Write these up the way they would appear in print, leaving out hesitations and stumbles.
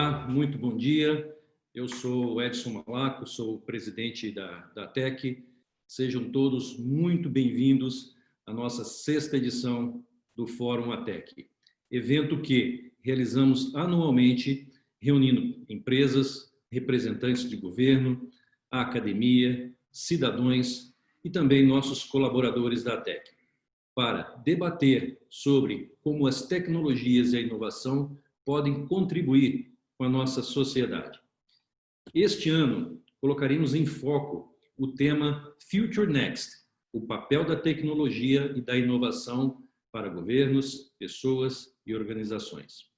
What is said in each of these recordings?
Olá, muito bom dia. Eu sou Edson Malaco, sou o presidente da TEC. Sejam todos muito bem-vindos à nossa sexta edição do Fórum ATEC, evento que realizamos anualmente, reunindo empresas, representantes de governo, a academia, cidadãos e também nossos colaboradores da TEC, para debater sobre como as tecnologias e a inovação podem contribuir com a nossa sociedade. Este ano, colocaremos em foco o tema Future Next, o papel da tecnologia e da inovação para governos, pessoas e organizações.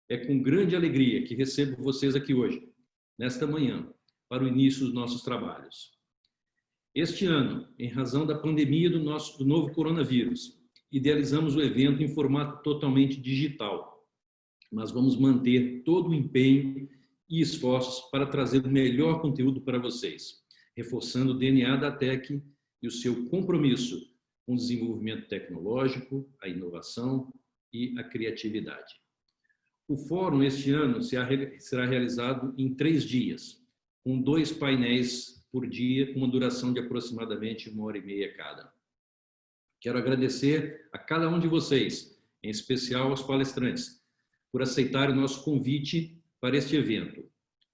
É com grande alegria que recebo vocês aqui hoje, nesta manhã, para o início dos nossos trabalhos. Este ano, em razão da pandemia do novo coronavírus, idealizamos o evento em formato totalmente digital, mas vamos manter todo o empenho e esforços para trazer o melhor conteúdo para vocês, reforçando o DNA da TEC e o seu compromisso com o desenvolvimento tecnológico, a inovação e a criatividade. O fórum este ano será realizado em 3 dias, com 2 painéis por dia, com uma duração de aproximadamente 1h30 cada. Quero agradecer a cada um de vocês, em especial aos palestrantes, por aceitar o nosso convite para este evento.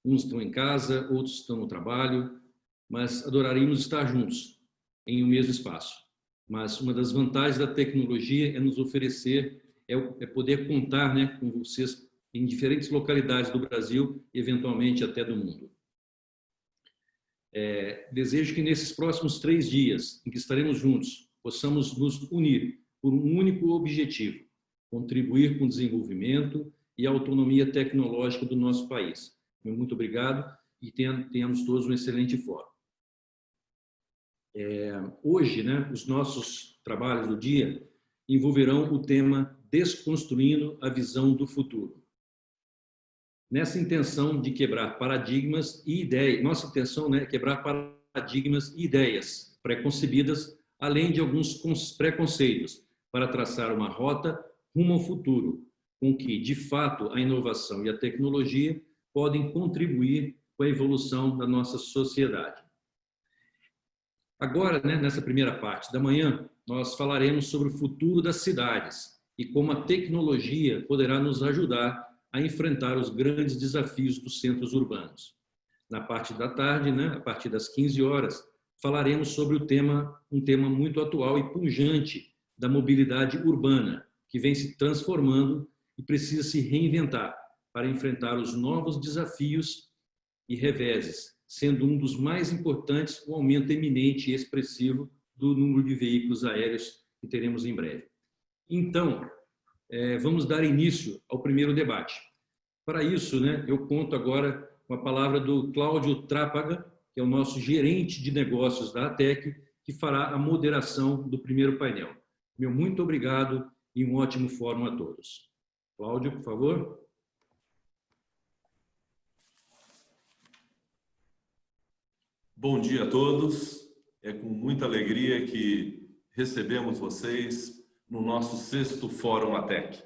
Uns estão em casa, outros estão no trabalho, mas adoraríamos estar juntos, em um mesmo espaço. Mas uma das vantagens da tecnologia é nos oferecer, é poder contar, com vocês em diferentes localidades do Brasil e eventualmente até do mundo. Desejo que nesses próximos 3 dias, em que estaremos juntos, possamos nos unir por um único objetivo: contribuir com o desenvolvimento e a autonomia tecnológica do nosso país. Muito obrigado e tenhamos todos um excelente fórum. Hoje, os nossos trabalhos do dia envolverão o tema Desconstruindo a Visão do Futuro. Nessa intenção de quebrar paradigmas e ideias, nossa intenção é quebrar paradigmas e ideias pré-concebidas, além de alguns preconceitos, para traçar uma rota rumo ao futuro, com que, de fato, a inovação e a tecnologia podem contribuir com a evolução da nossa sociedade. Agora, nessa primeira parte da manhã, nós falaremos sobre o futuro das cidades e como a tecnologia poderá nos ajudar a enfrentar os grandes desafios dos centros urbanos. Na parte da tarde, a partir das 15 horas, falaremos sobre um tema muito atual e pungente da mobilidade urbana, que vem se transformando e precisa se reinventar para enfrentar os novos desafios e reveses, sendo um dos mais importantes o aumento eminente e expressivo do número de veículos aéreos que teremos em breve. Então, vamos dar início ao primeiro debate. Para isso, eu conto agora com a palavra do Cláudio Trápaga, que é o nosso gerente de negócios da ATEC, que fará a moderação do primeiro painel. Meu muito obrigado e um ótimo fórum a todos. Cláudio, por favor. Bom dia a todos. É com muita alegria que recebemos vocês no nosso 6º Fórum ATEC.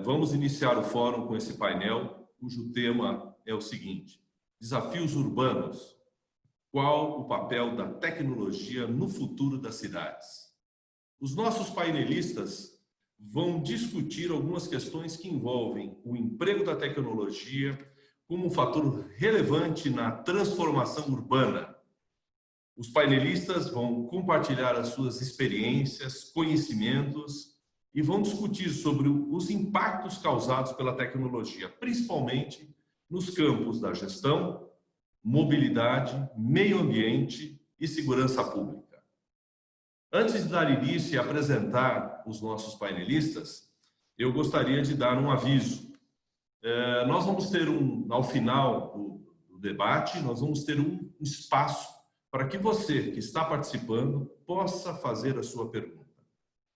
Vamos iniciar o fórum com esse painel, cujo tema é o seguinte: Desafios urbanos. Qual o papel da tecnologia no futuro das cidades? Os nossos painelistas vão discutir algumas questões que envolvem o emprego da tecnologia como um fator relevante na transformação urbana. Os painelistas vão compartilhar as suas experiências, conhecimentos e vão discutir sobre os impactos causados pela tecnologia, principalmente nos campos da gestão, mobilidade, meio ambiente e segurança pública. Antes de dar início e apresentar os nossos painelistas, eu gostaria de dar um aviso. Nós vamos ter ao final do debate, nós vamos ter um espaço para que você que está participando possa fazer a sua pergunta.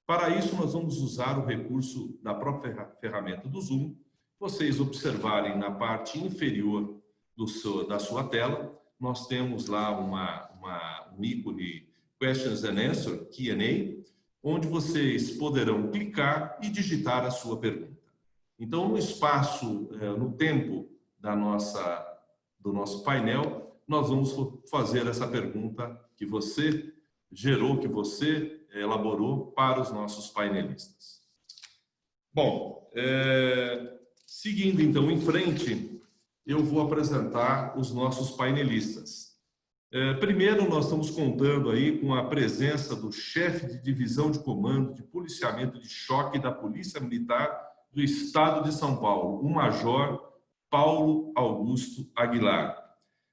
Para isso, nós vamos usar o recurso da própria ferramenta do Zoom. Vocês observarem na parte inferior da sua tela, nós temos lá um ícone Questions and Answers, Q&A, onde vocês poderão clicar e digitar a sua pergunta. Então, no espaço, no tempo do nosso painel, nós vamos fazer essa pergunta que você gerou, que você elaborou para os nossos painelistas. Bom, seguindo então em frente, eu vou apresentar os nossos painelistas. Primeiro, nós estamos contando aí com a presença do chefe de divisão de comando de policiamento de choque da Polícia Militar do Estado de São Paulo, o Major Paulo Augusto Aguilar,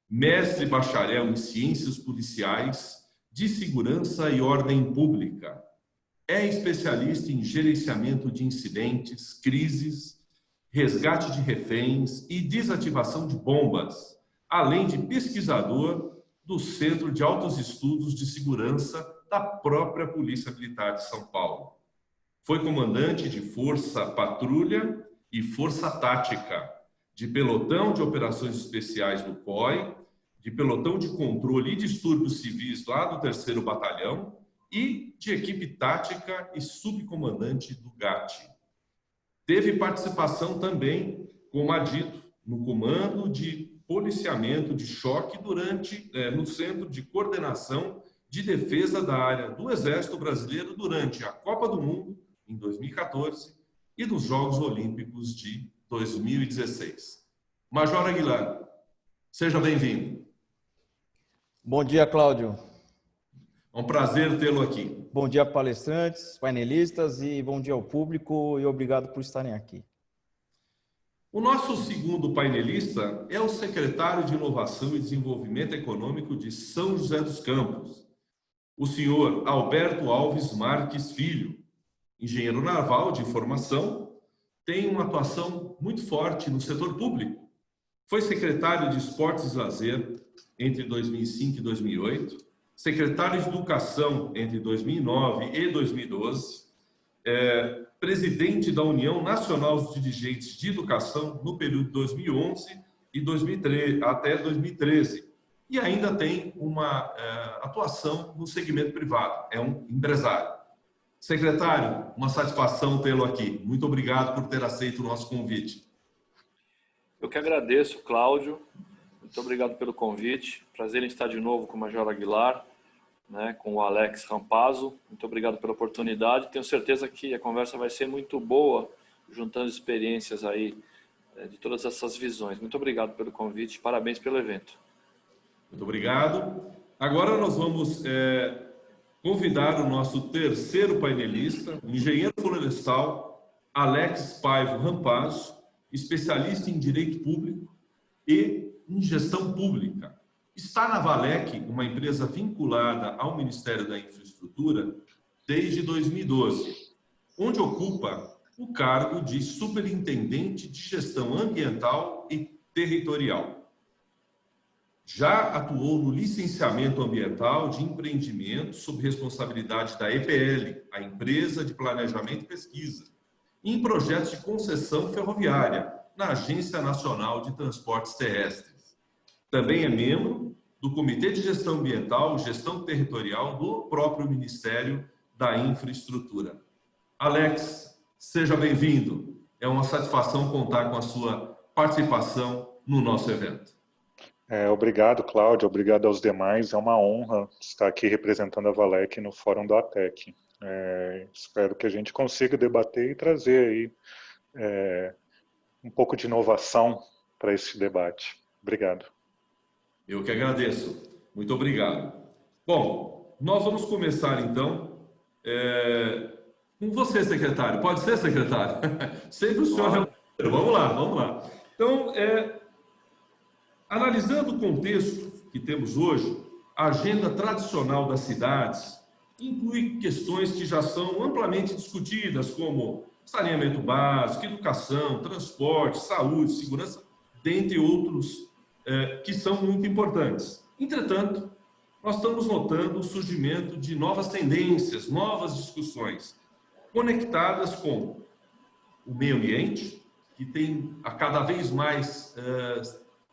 mestre bacharel em Ciências Policiais, de Segurança e Ordem Pública. É especialista em gerenciamento de incidentes, crises, resgate de reféns e desativação de bombas, além de pesquisador do Centro de Altos Estudos de Segurança da própria Polícia Militar de São Paulo. Foi comandante de Força Patrulha e Força Tática, de Pelotão de Operações Especiais do COI, de Pelotão de Controle e Distúrbios Civis lá do 3º Batalhão e de Equipe Tática e Subcomandante do GAT. Teve participação também como adito no Comando de Policiamento de Choque no Centro de Coordenação de Defesa da Área do Exército Brasileiro durante a Copa do Mundo, em 2014, e dos Jogos Olímpicos de 2016. Major Aguilar, seja bem-vindo. Bom dia, Cláudio. É um prazer tê-lo aqui. Bom dia, palestrantes, painelistas e bom dia ao público e obrigado por estarem aqui. O nosso segundo painelista é o secretário de Inovação e Desenvolvimento Econômico de São José dos Campos, o senhor Alberto Alves Marques Filho, engenheiro naval de formação, tem uma atuação muito forte no setor público. Foi secretário de Esportes e Lazer entre 2005 e 2008, secretário de Educação entre 2009 e 2012, presidente da União Nacional dos Dirigentes de Educação no período de 2011 e 2013, até 2013. E ainda tem uma atuação no segmento privado, é um empresário. Secretário, uma satisfação tê-lo aqui. Muito obrigado por ter aceito o nosso convite. Eu que agradeço, Cláudio. Muito obrigado pelo convite. Prazer em estar de novo com o Major Aguilar, né, com o Alex Rampazzo. Muito obrigado pela oportunidade. Tenho certeza que a conversa vai ser muito boa, juntando experiências aí de todas essas visões. Muito obrigado pelo convite. Parabéns pelo evento. Muito obrigado. Agora nós vamos convidar o nosso terceiro painelista, o engenheiro florestal Alex Paivo Rampazzo, especialista em Direito Público e em Gestão Pública. Está na Valec, uma empresa vinculada ao Ministério da Infraestrutura, desde 2012, onde ocupa o cargo de Superintendente de Gestão Ambiental e Territorial. Já atuou no licenciamento ambiental de empreendimentos sob responsabilidade da EPL, a Empresa de Planejamento e Pesquisa, e em projetos de concessão ferroviária, na Agência Nacional de Transportes Terrestres. Também é membro do Comitê de Gestão Ambiental e Gestão Territorial do próprio Ministério da Infraestrutura. Alex, seja bem-vindo. É uma satisfação contar com a sua participação no nosso evento. Obrigado, Cláudio. Obrigado aos demais. É uma honra estar aqui representando a Valec no Fórum do ATEC. Espero que a gente consiga debater e trazer aí um pouco de inovação para esse debate. Obrigado. Eu que agradeço. Muito obrigado. Bom, nós vamos começar então com você, secretário. Pode ser, secretário? Sempre o senhor... Vamos lá. Então, analisando o contexto que temos hoje, a agenda tradicional das cidades inclui questões que já são amplamente discutidas, como saneamento básico, educação, transporte, saúde, segurança, dentre outros que são muito importantes. Entretanto, nós estamos notando o surgimento de novas tendências, novas discussões, conectadas com o meio ambiente, que tem a cada vez mais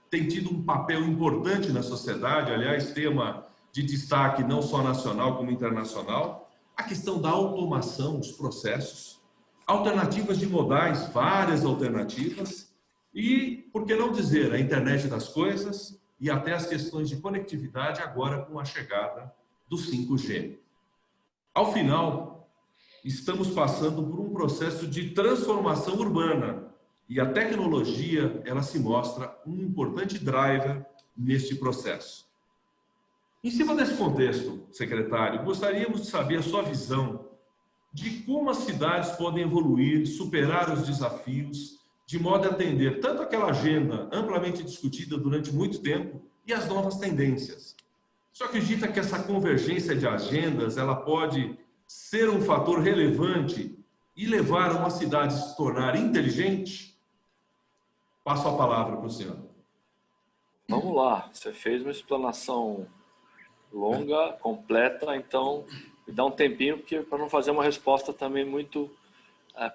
tem tido um papel importante na sociedade, aliás, tema de destaque não só nacional como internacional, a questão da automação dos processos, alternativas de modais, várias alternativas, e, por que não dizer, a internet das coisas e até as questões de conectividade agora com a chegada do 5G. Ao final, estamos passando por um processo de transformação urbana e a tecnologia, ela se mostra um importante driver neste processo. Em cima desse contexto, secretário, gostaríamos de saber a sua visão de como as cidades podem evoluir, superar os desafios, de modo a atender tanto aquela agenda amplamente discutida durante muito tempo e as novas tendências. O senhor acredita que essa convergência de agendas ela pode ser um fator relevante e levar uma cidade a se tornar inteligente? Passo a palavra para o senhor. Vamos lá, você fez uma explanação longa, completa, então me dá um tempinho para não fazer uma resposta também muito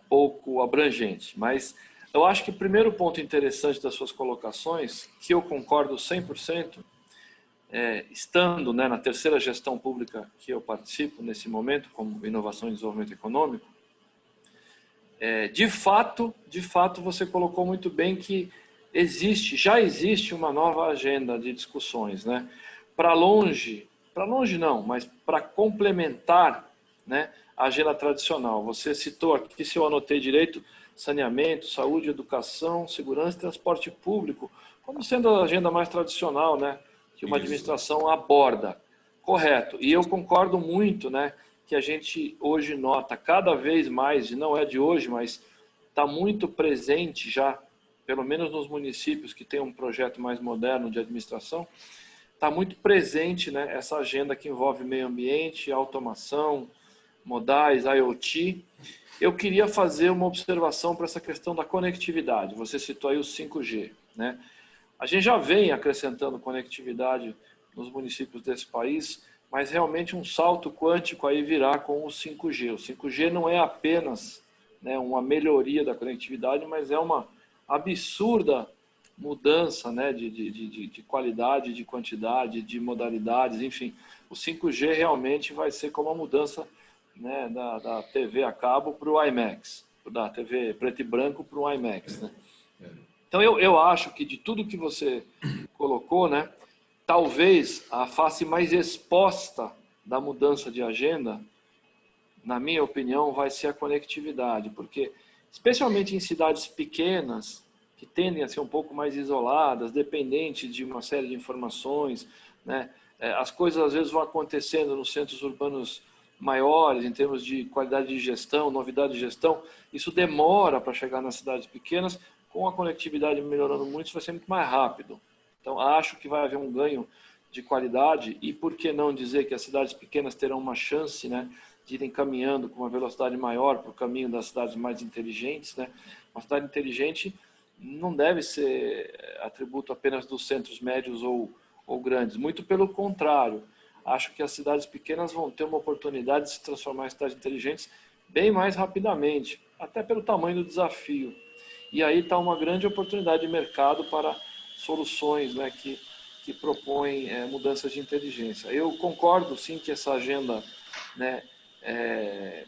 pouco abrangente. Mas eu acho que o primeiro ponto interessante das suas colocações, que eu concordo 100%, estando na terceira gestão pública que eu participo nesse momento, como Inovação e Desenvolvimento Econômico, de fato, você colocou muito bem que já existe uma nova agenda de discussões, né? Para longe não, mas para complementar, né, a agenda tradicional. Você citou aqui, se eu anotei direito, saneamento, saúde, educação, segurança e transporte público, como sendo a agenda mais tradicional, né, que uma administração aborda. Correto. E eu concordo muito, né, que a gente hoje nota cada vez mais, e não é de hoje, mas está muito presente já, pelo menos nos municípios que têm um projeto mais moderno de administração, está muito presente, né, essa agenda que envolve meio ambiente, automação, modais, IoT. Eu queria fazer uma observação para essa questão da conectividade. Você citou aí o 5G, né? A gente já vem acrescentando conectividade nos municípios desse país, mas realmente um salto quântico aí virá com o 5G. O 5G não é apenas, né, uma melhoria da conectividade, mas é uma absurda mudança, né, de qualidade, de quantidade, de modalidades, enfim. O 5G realmente vai ser como a mudança, né, da TV a cabo para o IMAX, da TV preto e branco para o IMAX, né? Então eu acho que de tudo que você colocou, né, talvez a face mais exposta da mudança de agenda, na minha opinião, vai ser a conectividade, porque especialmente em cidades pequenas, que tendem a ser um pouco mais isoladas, dependentes de uma série de informações, né? As coisas às vezes vão acontecendo nos centros urbanos maiores, em termos de qualidade de gestão, novidade de gestão, isso demora para chegar nas cidades pequenas. Com a conectividade melhorando muito, isso vai ser muito mais rápido. Então, acho que vai haver um ganho de qualidade e por que não dizer que as cidades pequenas terão uma chance, né, de irem caminhando com uma velocidade maior para o caminho das cidades mais inteligentes, né? Uma cidade inteligente não deve ser atributo apenas dos centros médios ou grandes, muito pelo contrário. Acho que as cidades pequenas vão ter uma oportunidade de se transformar em cidades inteligentes bem mais rapidamente, até pelo tamanho do desafio. E aí está uma grande oportunidade de mercado para soluções, né, que propõem mudanças de inteligência. Eu concordo, sim, que essa agenda, né,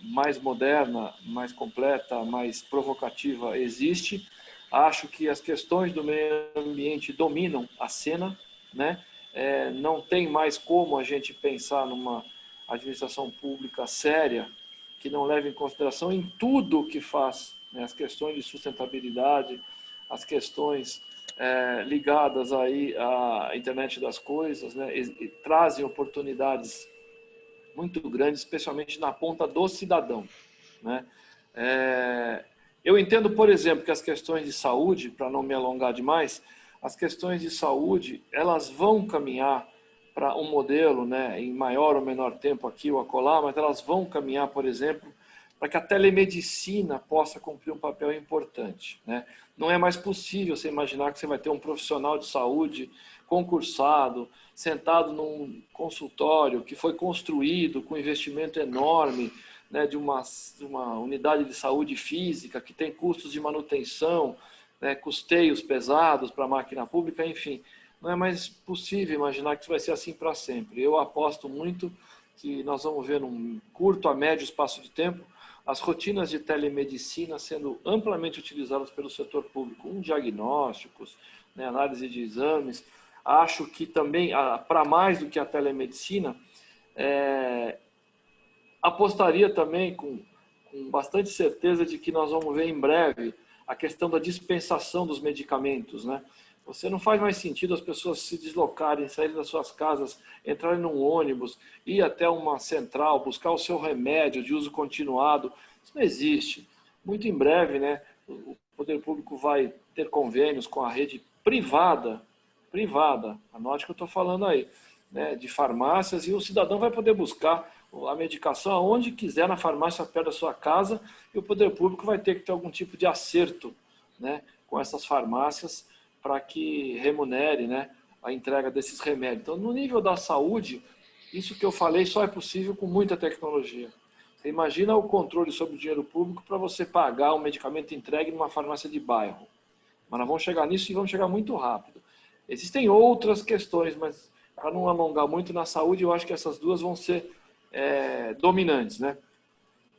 mais moderna, mais completa, mais provocativa existe. Acho que as questões do meio ambiente dominam a cena, né? Não tem mais como a gente pensar numa administração pública séria que não leve em consideração em tudo o que faz, né, as questões de sustentabilidade, as questões ligadas aí à internet das coisas, né, e trazem oportunidades muito grandes, especialmente na ponta do cidadão, né? Eu entendo, por exemplo, que as questões de saúde, para não me alongar demais, as questões de saúde, elas vão caminhar para um modelo, né, em maior ou menor tempo aqui ou acolá, mas elas vão caminhar, por exemplo, para que a telemedicina possa cumprir um papel importante, né? Não é mais possível você imaginar que você vai ter um profissional de saúde concursado, sentado num consultório que foi construído com investimento enorme, né, de uma unidade de saúde física que tem custos de manutenção, né, custeios pesados para a máquina pública, enfim. Não é mais possível imaginar que isso vai ser assim para sempre. Eu aposto muito que nós vamos ver num curto a médio espaço de tempo as rotinas de telemedicina sendo amplamente utilizadas pelo setor público, diagnósticos, né, análise de exames. Acho que também, para mais do que a telemedicina, apostaria também com bastante certeza de que nós vamos ver em breve a questão da dispensação dos medicamentos, né? Você não faz mais sentido as pessoas se deslocarem, saírem das suas casas, entrarem num ônibus, ir até uma central, buscar o seu remédio de uso continuado. Isso não existe. Muito em breve, né, o poder público vai ter convênios com a rede privada, anote o que eu estou falando aí, né, de farmácias, e o cidadão vai poder buscar a medicação aonde quiser, na farmácia perto da sua casa, e o poder público vai ter que ter algum tipo de acerto, né, com essas farmácias para que remunere, né, a entrega desses remédios. Então, no nível da saúde, isso que eu falei só é possível com muita tecnologia. Você imagina o controle sobre o dinheiro público para você pagar um medicamento entregue numa farmácia de bairro. Mas nós vamos chegar nisso e vamos chegar muito rápido. Existem outras questões, mas para não alongar muito na saúde, eu acho que essas duas vão ser dominantes, né?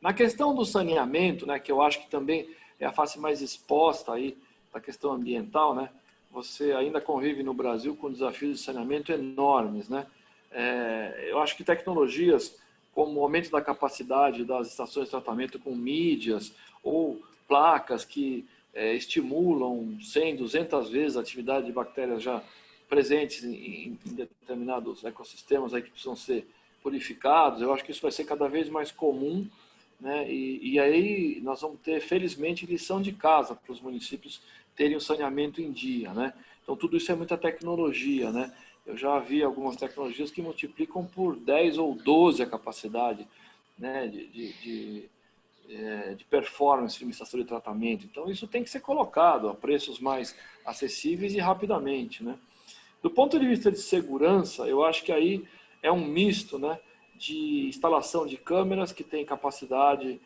Na questão do saneamento, né, que eu acho que também é a face mais exposta aí da questão ambiental, né? Você ainda convive no Brasil com desafios de saneamento enormes, né? Eu acho que tecnologias como o aumento da capacidade das estações de tratamento com mídias ou placas que estimulam 100, 200 vezes a atividade de bactérias já presentes em determinados ecossistemas aí que precisam ser purificados, eu acho que isso vai ser cada vez mais comum, né? E aí nós vamos ter, felizmente, lição de casa para os municípios terem o saneamento em dia, né? Então tudo isso é muita tecnologia, né? Eu já vi algumas tecnologias que multiplicam por 10 ou 12 a capacidade, né, de performance de uma estação de tratamento. Então isso tem que ser colocado a preços mais acessíveis e rapidamente, né? Do ponto de vista de segurança, eu acho que aí é um misto, né, de instalação de câmeras que tem capacidade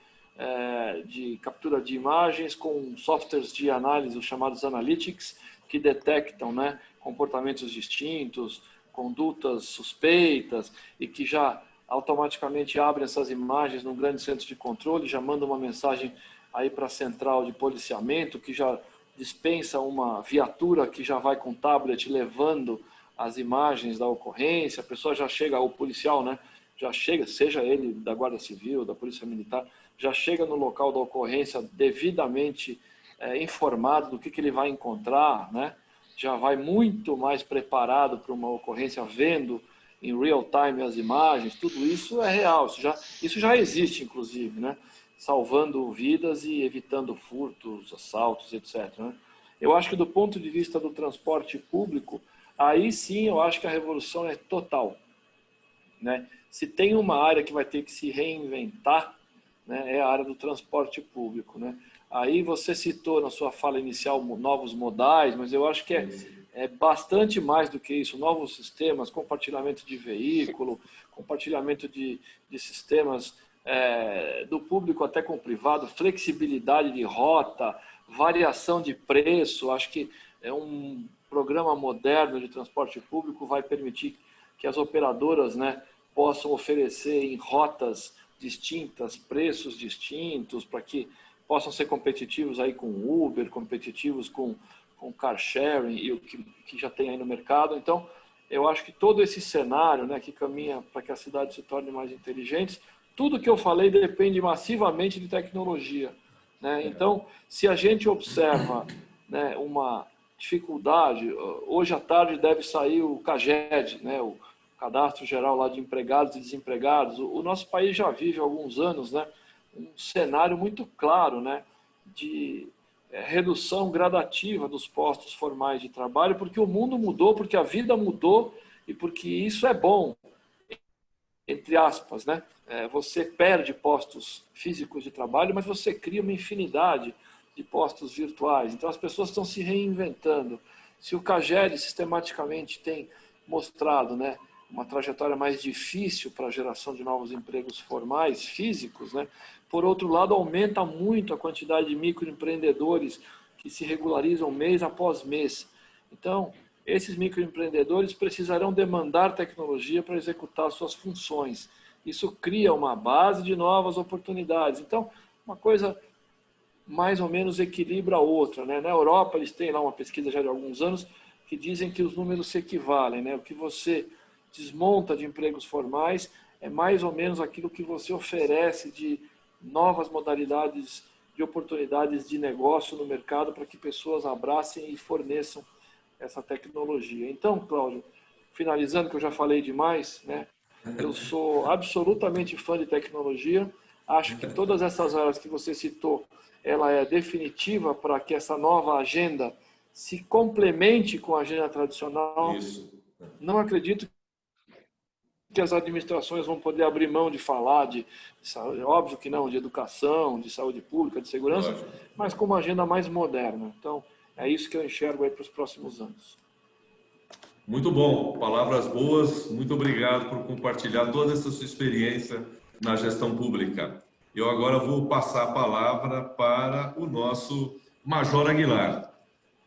de captura de imagens com softwares de análise, os chamados analytics, que detectam, né, comportamentos distintos, condutas suspeitas e que já automaticamente abrem essas imagens no grande centro de controle, já manda uma mensagem aí para a central de policiamento, que já dispensa uma viatura que já vai com tablet levando as imagens da ocorrência, a pessoa já chega, o policial, né, já chega, seja ele da Guarda Civil, da Polícia Militar, já chega no local da ocorrência devidamente informado do que ele vai encontrar, né, já vai muito mais preparado para uma ocorrência, vendo em real time as imagens, tudo isso é real, isso já existe, inclusive, né, salvando vidas e evitando furtos, assaltos, etc. Né? Eu acho que do ponto de vista do transporte público, aí sim eu acho que a revolução é total, né? Se tem uma área que vai ter que se reinventar, né, é a área do transporte público, né? Aí você citou na sua fala inicial novos modais, mas eu acho que é bastante mais do que isso. Novos sistemas, compartilhamento de veículo, compartilhamento de sistemas do público até com o privado, flexibilidade de rota, variação de preço. Acho que um programa moderno de transporte público vai permitir que as operadoras, né, possam oferecer em rotas distintas, preços distintos, para que possam ser competitivos aí com Uber, competitivos com car sharing e o que já tem aí no mercado. Então, eu acho que todo esse cenário, né, que caminha para que a cidade se torne mais inteligente, tudo que eu falei depende massivamente de tecnologia, né? Então, se a gente observa, né, uma dificuldade, hoje à tarde deve sair o CAGED, né, o Cadastro Geral lá de Empregados e Desempregados. O nosso país já vive há alguns anos, né, um cenário muito claro, né, de redução gradativa dos postos formais de trabalho, porque o mundo mudou, porque a vida mudou e porque isso é bom, entre aspas, né? Você perde postos físicos de trabalho, mas você cria uma infinidade de postos virtuais. Então as pessoas estão se reinventando. Se o CAGED sistematicamente tem mostrado, né, uma trajetória mais difícil para a geração de novos empregos formais, físicos, né? Por outro lado, aumenta muito a quantidade de microempreendedores que se regularizam mês após mês. Então, esses microempreendedores precisarão demandar tecnologia para executar suas funções. Isso cria uma base de novas oportunidades. Então, uma coisa mais ou menos equilibra a outra, né? Na Europa, eles têm lá uma pesquisa já de alguns anos que dizem que os números se equivalem, né? O que você desmonta de empregos formais é mais ou menos aquilo que você oferece de novas modalidades de oportunidades de negócio no mercado para que pessoas abracem e forneçam essa tecnologia. Então, Cláudio, finalizando, que eu já falei demais, né? Eu sou absolutamente fã de tecnologia. Acho que todas essas áreas que você citou, ela é definitiva para que essa nova agenda se complemente com a agenda tradicional. Isso. Não acredito que as administrações vão poder abrir mão de falar de saúde, óbvio que não, de educação, de saúde pública, de segurança, Lógico. mas com uma agenda mais moderna. Então, é isso que eu enxergo aí para os próximos anos. Muito bom, palavras boas. Muito obrigado por compartilhar toda essa sua experiência na gestão pública. Eu agora vou passar a palavra para o nosso Major Aguilar.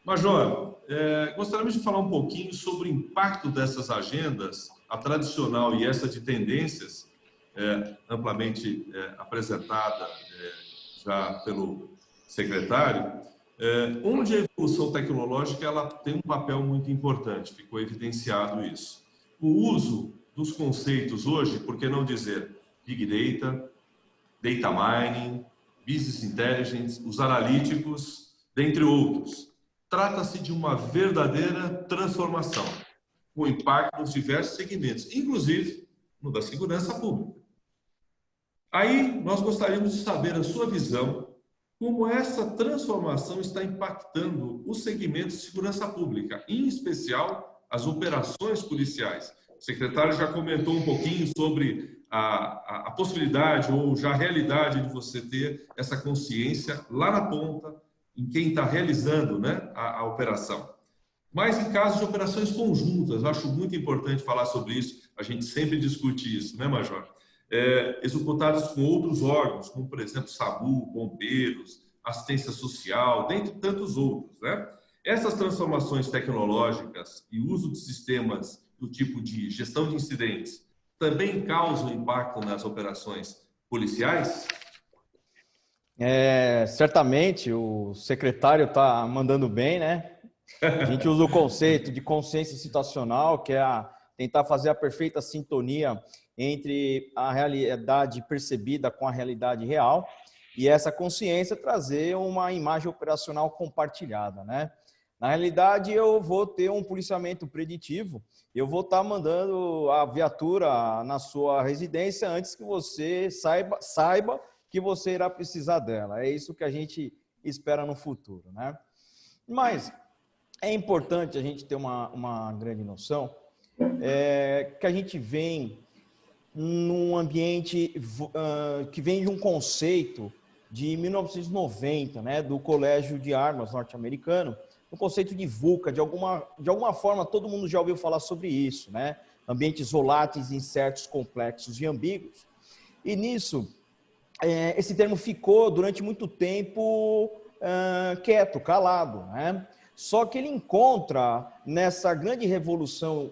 Major, gostaríamos de falar um pouquinho sobre o impacto dessas agendas, a tradicional e essa de tendências, amplamente apresentada já pelo secretário, onde a evolução tecnológica ela tem um papel muito importante, ficou evidenciado isso. O uso dos conceitos hoje, por que não dizer Big Data, Data Mining, Business Intelligence, os analíticos, dentre outros. Trata-se de uma verdadeira transformação, com impacto nos diversos segmentos, inclusive no da segurança pública. Aí, nós gostaríamos de saber a sua visão, como essa transformação está impactando os segmentos de segurança pública, em especial as operações policiais. O secretário já comentou um pouquinho sobre a possibilidade ou já a realidade de você ter essa consciência lá na ponta, em quem está realizando, né, a operação. Mas em casos de operações conjuntas, eu acho muito importante falar sobre isso, a gente sempre discute isso, né, Major? Executadas com outros órgãos, como, por exemplo, SAMU, bombeiros, assistência social, dentre tantos outros, né? Essas transformações tecnológicas e uso de sistemas do tipo de gestão de incidentes também causam impacto nas operações policiais? Certamente, o secretário está mandando bem, né? A gente usa o conceito de consciência situacional, que é tentar fazer a perfeita sintonia entre a realidade percebida com a realidade real e essa consciência trazer uma imagem operacional compartilhada, né? Na realidade, eu vou ter um policiamento preditivo, eu vou estar mandando a viatura na sua residência antes que você saiba que você irá precisar dela. É isso que a gente espera no futuro, né? Mas é importante a gente ter uma grande noção que a gente vem num ambiente que vem de um conceito de 1990, né, do Colégio de Armas norte-americano, o conceito de VUCA. De alguma forma, todo mundo já ouviu falar sobre isso, né? Ambientes voláteis, incertos, complexos e ambíguos. E nisso, esse termo ficou durante muito tempo quieto, calado, né? Só que ele encontra nessa grande revolução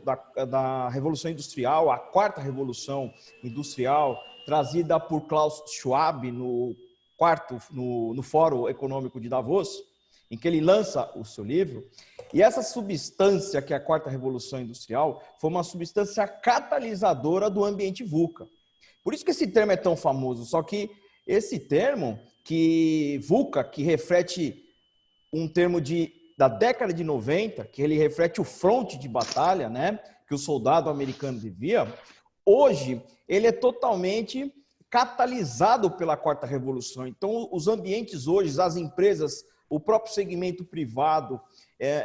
da Revolução Industrial, a quarta Revolução Industrial, trazida por Klaus Schwab no Fórum Econômico de Davos, em que ele lança o seu livro. E essa substância, que é a quarta Revolução Industrial, foi uma substância catalisadora do ambiente VUCA. Por isso que esse termo é tão famoso, só que esse termo, que VUCA, que reflete um termo da década de 90, que ele reflete o fronte de batalha, né, que o soldado americano vivia, hoje ele é totalmente catalisado pela quarta revolução. Então, os ambientes hoje, as empresas, o próprio segmento privado,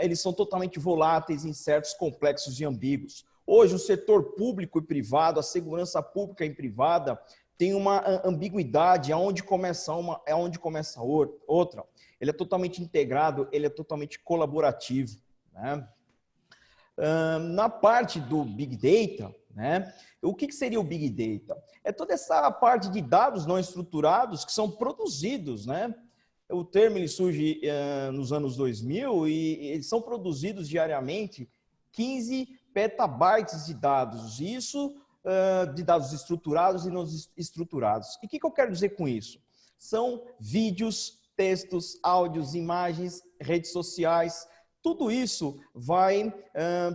eles são totalmente voláteis, incertos, complexos e ambíguos. Hoje, o setor público e privado, a segurança pública e privada, tem uma ambiguidade, aonde começa uma, é onde começa outra. Ele é totalmente integrado, ele é totalmente colaborativo, né? Na parte do Big Data, né? O que seria o Big Data? É toda essa parte de dados não estruturados que são produzidos, né? O termo ele surge nos anos 2000 e eles são produzidos diariamente 15 petabytes de dados, isso de dados estruturados e não estruturados. E o que eu quero dizer com isso? são vídeos, textos, áudios, imagens, redes sociais. Tudo isso vai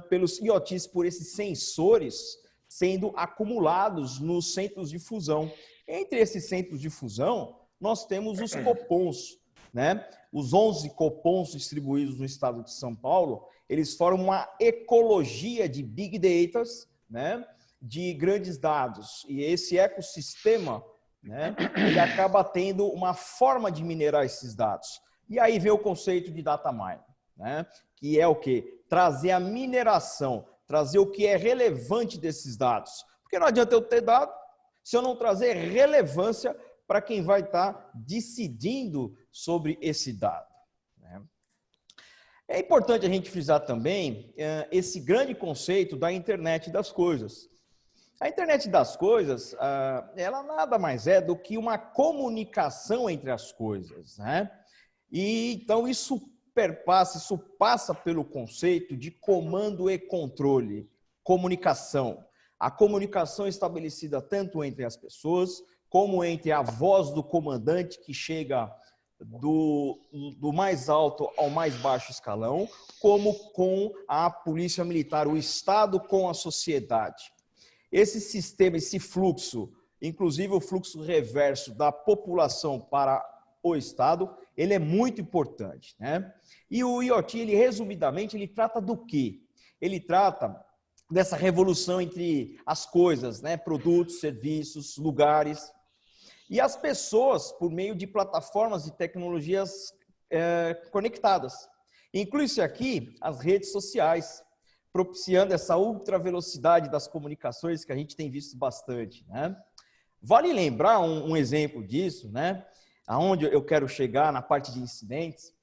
pelos IoTs, por esses sensores, sendo acumulados nos centros de fusão. Entre esses centros de fusão, nós temos os copons, né? Os 11 copons distribuídos no estado de São Paulo, eles formam uma ecologia de big data, né? De grandes dados. E esse ecossistema, né? Ele acaba tendo uma forma de minerar esses dados. E aí vem o conceito de data mining, né? Que é o quê? Trazer a mineração, trazer o que é relevante desses dados. Porque não adianta eu ter dado se eu não trazer relevância para quem vai estar decidindo sobre esse dado. Né? É importante a gente frisar também esse grande conceito da internet das coisas. A internet das coisas, ela nada mais é do que uma comunicação entre as coisas, né? E então isso passa pelo conceito de comando e controle, comunicação. A comunicação estabelecida tanto entre as pessoas, como entre a voz do comandante que chega do mais alto ao mais baixo escalão, como com a polícia militar, o Estado com a sociedade. Esse sistema, esse fluxo, inclusive o fluxo reverso da população para o Estado, ele é muito importante, né? E o IoT, ele resumidamente, ele trata do quê? Ele trata dessa revolução entre as coisas, né? Produtos, serviços, lugares. E as pessoas, por meio de plataformas e tecnologias conectadas. Inclui-se aqui as redes sociais, propiciando essa ultravelocidade das comunicações que a gente tem visto bastante, né? Vale lembrar um exemplo disso, né? Aonde eu quero chegar na parte de incidentes,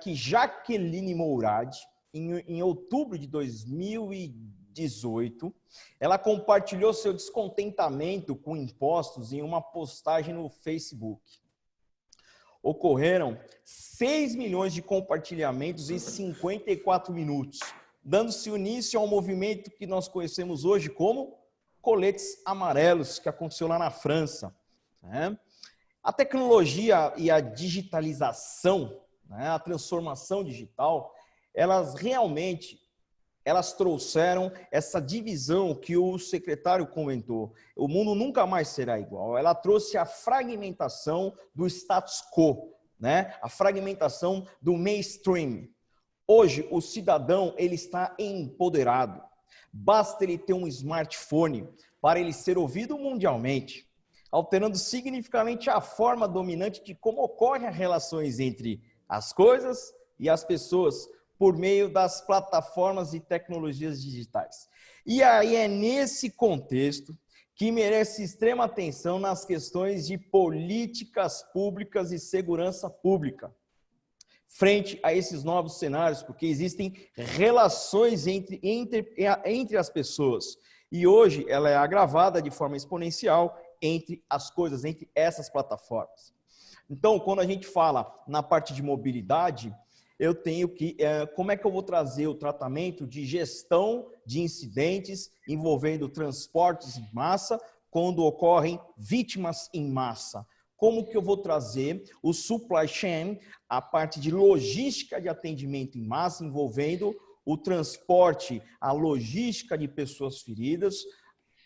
que Jaqueline Mourad, em outubro de 2018, ela compartilhou seu descontentamento com impostos em uma postagem no Facebook. Ocorreram 6 milhões de compartilhamentos em 54 minutos, dando-se início ao movimento que nós conhecemos hoje como coletes amarelos, que aconteceu lá na França, né? A tecnologia e a digitalização, né, a transformação digital, elas trouxeram essa divisão que o secretário comentou. O mundo nunca mais será igual. Ela trouxe a fragmentação do status quo, né? A fragmentação do mainstream. Hoje, o cidadão ele está empoderado. Basta ele ter um smartphone para ele ser ouvido mundialmente, alterando significativamente a forma dominante de como ocorrem as relações entre as coisas e as pessoas por meio das plataformas e tecnologias digitais. E aí é nesse contexto que merece extrema atenção nas questões de políticas públicas e segurança pública, frente a esses novos cenários, porque existem relações entre as pessoas. E hoje ela é agravada de forma exponencial entre as coisas, entre essas plataformas. Então, quando a gente fala na parte de mobilidade, eu tenho que, como é que eu vou trazer o tratamento de gestão de incidentes envolvendo transportes em massa, quando ocorrem vítimas em massa? Como que eu vou trazer o supply chain, a parte de logística de atendimento em massa, envolvendo o transporte, a logística de pessoas feridas,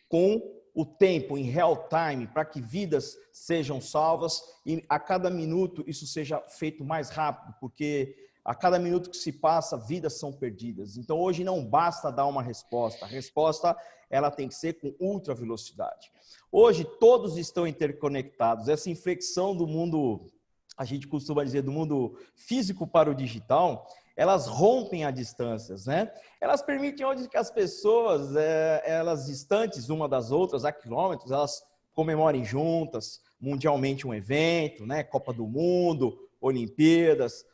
com o tempo em real time, para que vidas sejam salvas e a cada minuto isso seja feito mais rápido, porque a cada minuto que se passa, vidas são perdidas. Então, hoje não basta dar uma resposta. A resposta ela tem que ser com ultra velocidade. Hoje, todos estão interconectados. Essa inflexão do mundo, a gente costuma dizer, do mundo físico para o digital, elas rompem as distâncias, né? Elas permitem onde que as pessoas, elas distantes uma das outras, a quilômetros, elas comemorem juntas, mundialmente um evento, né? Copa do Mundo, Olimpíadas,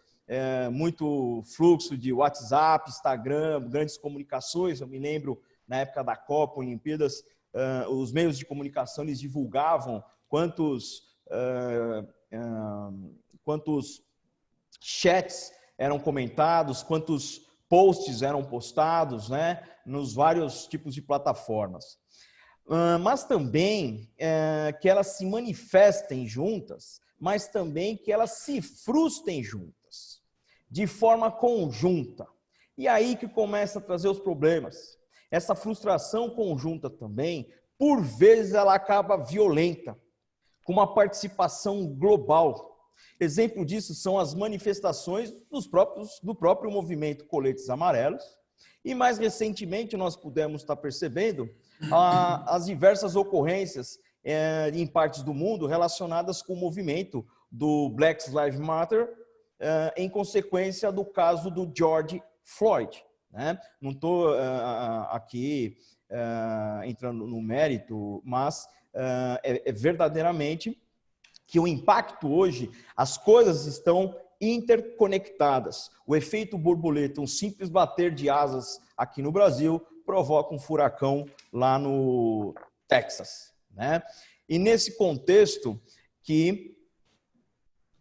muito fluxo de WhatsApp, Instagram, grandes comunicações. Eu me lembro, na época da Copa, Olimpíadas, os meios de comunicação eles divulgavam quantos chats eram comentados, quantos posts eram postados, né, nos vários tipos de plataformas. Mas também que elas se manifestem juntas mas também que elas se frustrem juntas, de forma conjunta. E aí que começa a trazer os problemas. Essa frustração conjunta também, por vezes, ela acaba violenta, com uma participação global. Exemplo disso são as manifestações do próprio movimento Coletes Amarelos, e mais recentemente nós pudemos estar percebendo as diversas ocorrências em partes do mundo relacionadas com o movimento do Black Lives Matter, em consequência do caso do George Floyd, né? Não estou aqui entrando no mérito, mas é verdadeiramente que o impacto hoje, as coisas estão interconectadas. O efeito borboleta, um simples bater de asas aqui no Brasil, provoca um furacão lá no Texas, né? E nesse contexto que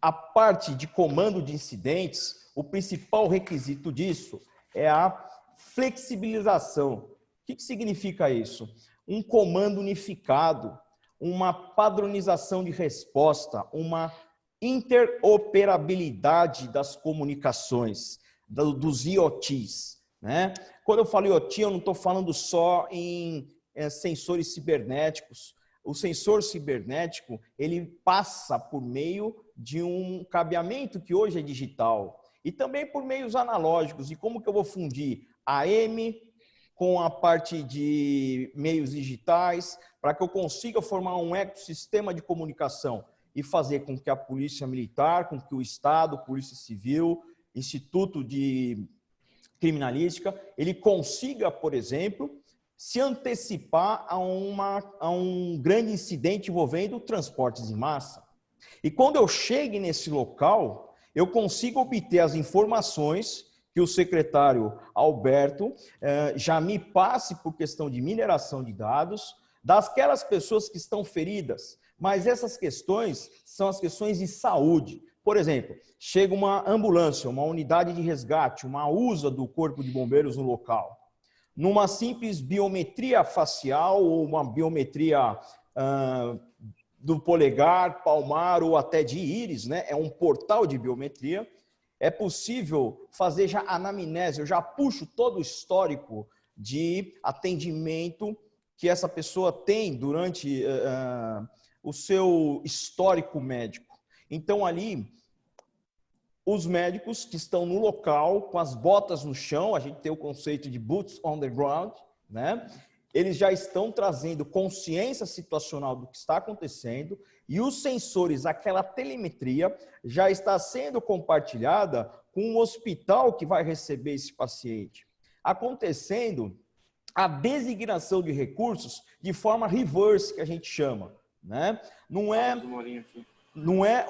a parte de comando de incidentes, o principal requisito disso é a flexibilização. O que significa isso? Um comando unificado, uma padronização de resposta, uma interoperabilidade das comunicações, dos IoTs, né? Quando eu falo IoT, eu não estou falando só em sensores cibernéticos. O sensor cibernético, ele passa por meio de um cabeamento que hoje é digital e também por meios analógicos. E como que eu vou fundir AM com a parte de meios digitais para que eu consiga formar um ecossistema de comunicação e fazer com que a Polícia Militar, com que o Estado, Polícia Civil, Instituto de Criminalística, ele consiga, por exemplo, se antecipar a um grande incidente envolvendo transportes em massa. E quando eu chegue nesse local, eu consigo obter as informações que o secretário Alberto já me passe por questão de mineração de dados, daquelas pessoas que estão feridas. Mas essas questões são as questões de saúde. Por exemplo, chega uma ambulância, uma unidade de resgate, uma USA do Corpo de Bombeiros no local. Numa simples biometria facial ou uma biometria do polegar, palmar ou até de íris, né? É um portal de biometria. É possível fazer já anamnese, eu já puxo todo o histórico de atendimento que essa pessoa tem durante o seu histórico médico. Então, ali, os médicos que estão no local, com as botas no chão, a gente tem o conceito de boots on the ground, né? Eles já estão trazendo consciência situacional do que está acontecendo e os sensores, aquela telemetria, já está sendo compartilhada com o hospital que vai receber esse paciente. Acontecendo a designação de recursos de forma reverse, que a gente chama, né? Não é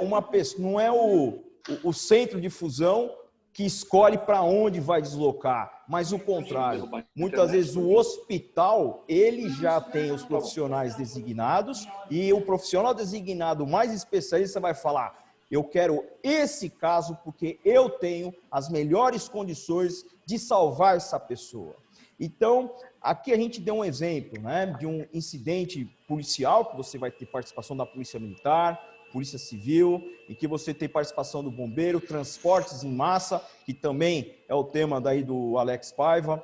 uma pessoa, não é o centro de fusão que escolhe para onde vai deslocar, mas o contrário. Muitas vezes o hospital, ele já tem os profissionais designados e o profissional designado mais especialista vai falar: eu quero esse caso porque eu tenho as melhores condições de salvar essa pessoa. Então, aqui a gente deu um exemplo, né, de um incidente policial, que você vai ter participação da Polícia Militar, Polícia Civil, e que você tem participação do bombeiro, transportes em massa, que também é o tema daí do Alex Paiva,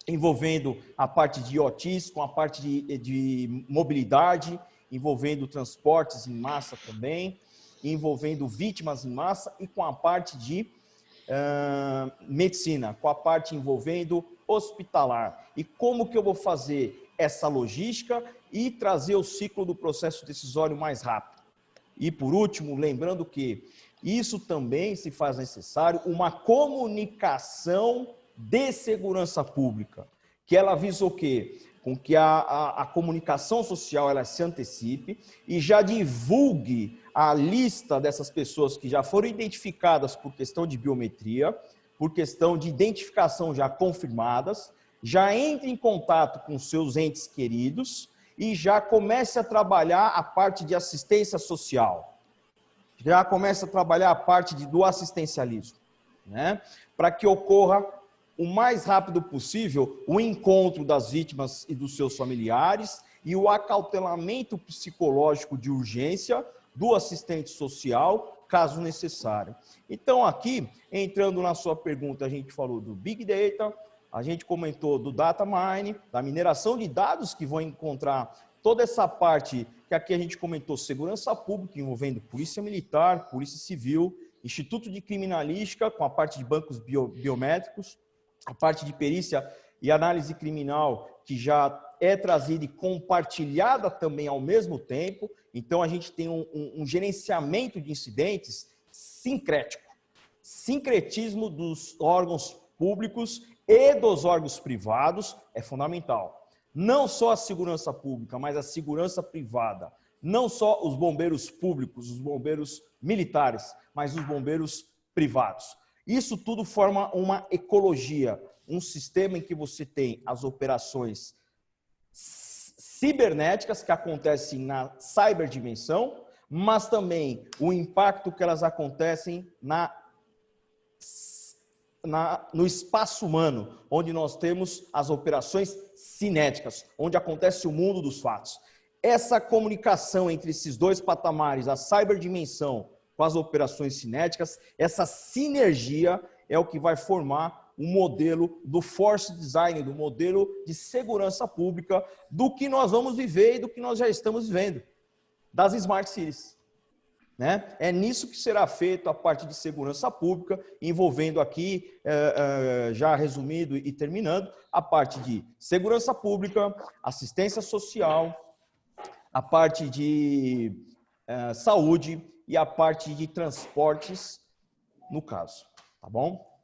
envolvendo a parte de IoTs, com a parte de mobilidade, envolvendo transportes em massa também, envolvendo vítimas em massa e com a parte de medicina, com a parte envolvendo hospitalar. E como que eu vou fazer essa logística e trazer o ciclo do processo decisório mais rápido? E por último, lembrando que isso também se faz necessário uma comunicação de segurança pública, que ela visa o quê? Com que a comunicação social ela se antecipe e já divulgue a lista dessas pessoas que já foram identificadas por questão de biometria, por questão de identificação já confirmadas, já entre em contato com seus entes queridos e já comece a trabalhar a parte de assistência social, já comece a trabalhar a parte do assistencialismo, né? Para que ocorra o mais rápido possível o encontro das vítimas e dos seus familiares e o acautelamento psicológico de urgência do assistente social, caso necessário. Então, aqui, entrando na sua pergunta, a gente falou do Big Data, a gente comentou do Data Mining, da mineração de dados que vão encontrar toda essa parte que aqui a gente comentou, segurança pública, envolvendo Polícia Militar, Polícia Civil, Instituto de Criminalística, com a parte de bancos biométricos, a parte de perícia e análise criminal, que já é trazida e compartilhada também ao mesmo tempo. Então, a gente tem um gerenciamento de incidentes sincrético. Sincretismo dos órgãos públicos e dos órgãos privados é fundamental. Não só a segurança pública, mas a segurança privada. Não só os bombeiros públicos, os bombeiros militares, mas os bombeiros privados. Isso tudo forma uma ecologia, um sistema em que você tem as operações cibernéticas que acontecem na ciberdimensão, mas também o impacto que elas acontecem no espaço humano, onde nós temos as operações cinéticas, onde acontece o mundo dos fatos. Essa comunicação entre esses dois patamares, a ciberdimensão com as operações cinéticas, essa sinergia é o que vai formar o modelo do force design, do modelo de segurança pública, do que nós vamos viver e do que nós já estamos vivendo, das Smart Cities. Né? É nisso que será feito a parte de segurança pública, envolvendo aqui, já resumido e terminando, a parte de segurança pública, assistência social, a parte de saúde e a parte de transportes, no caso. Tá bom?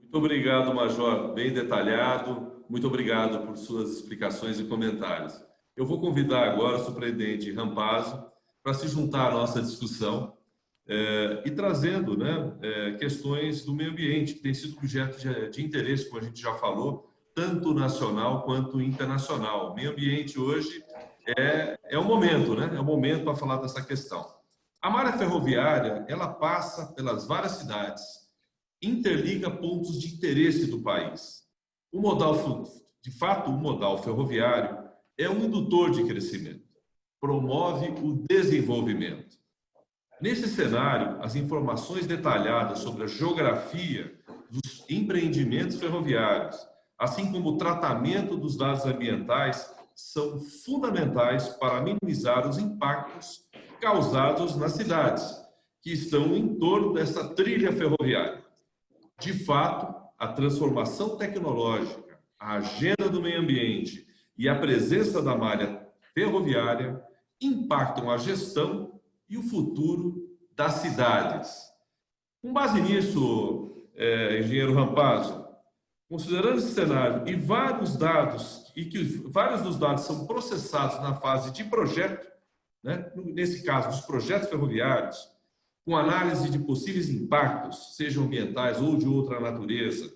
Muito obrigado, Major. Bem detalhado. Muito obrigado por suas explicações e comentários. Eu vou convidar agora o superintendente Rampazzo para se juntar à nossa discussão e trazendo, né, questões do meio ambiente, que tem sido objeto de interesse, como a gente já falou, tanto nacional quanto internacional. O meio ambiente hoje é o momento, né? É o momento para falar dessa questão. A malha ferroviária, ela passa pelas várias cidades, interliga pontos de interesse do país. De fato, o modal ferroviário é um indutor de crescimento, promove o desenvolvimento. Nesse cenário, as informações detalhadas sobre a geografia dos empreendimentos ferroviários, assim como o tratamento dos dados ambientais, são fundamentais para minimizar os impactos causados nas cidades que estão em torno dessa trilha ferroviária. De fato, a transformação tecnológica, a agenda do meio ambiente e a presença da malha ferroviária impactam a gestão e o futuro das cidades. Com base nisso, engenheiro Rampazzo, considerando esse cenário e vários dos dados são processados na fase de projeto, né? Nesse caso, dos projetos ferroviários, com análise de possíveis impactos, sejam ambientais ou de outra natureza,